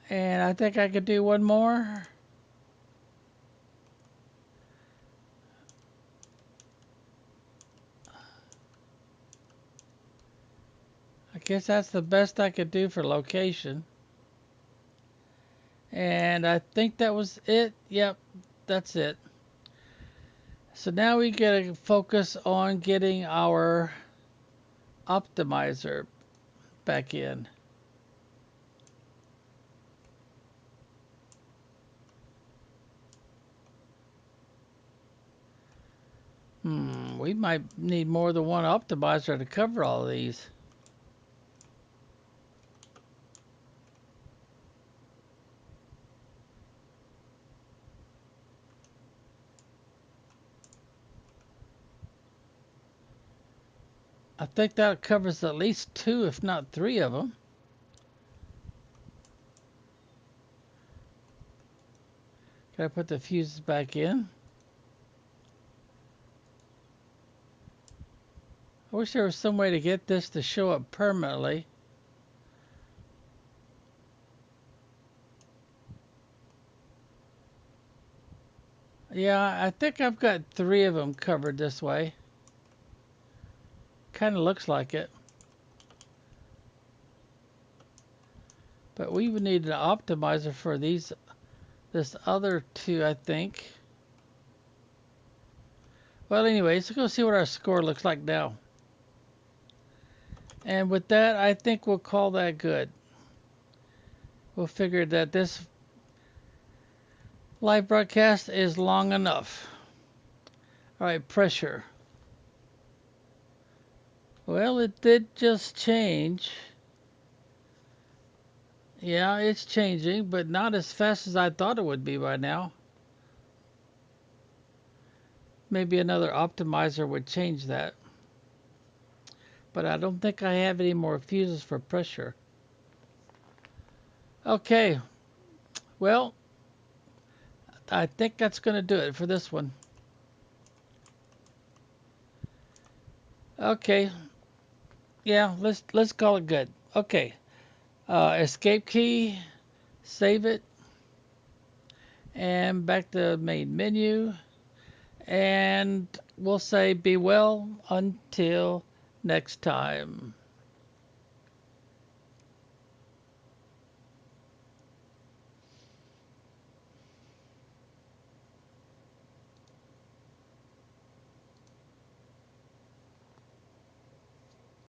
And I think I could do one more. I guess that's the best I could do for location. And I think that was it. Yep, that's it. So now we gotta focus on getting our optimizer back in. We might need more than one optimizer to cover all of these. I think that covers at least two, if not three of them. Gotta put the fuses back in. I wish there was some way to get this to show up permanently. Yeah, I think I've got three of them covered this way. Kind of looks like it. But we would need an optimizer for this other two, I think. Well, anyways, let's go see what our score looks like now. And with that, I think we'll call that good. We'll figure that this live broadcast is long enough. All right, pressure. Well, it did just change. Yeah, it's changing, but not as fast as I thought it would be by now. Maybe another optimizer would change that. But I don't think I have any more fuses for pressure. Okay, well, I think that's going to do it for this one. Okay, yeah, let's call it good. Okay, escape key, save it, and back to main menu. And we'll say be well until next time.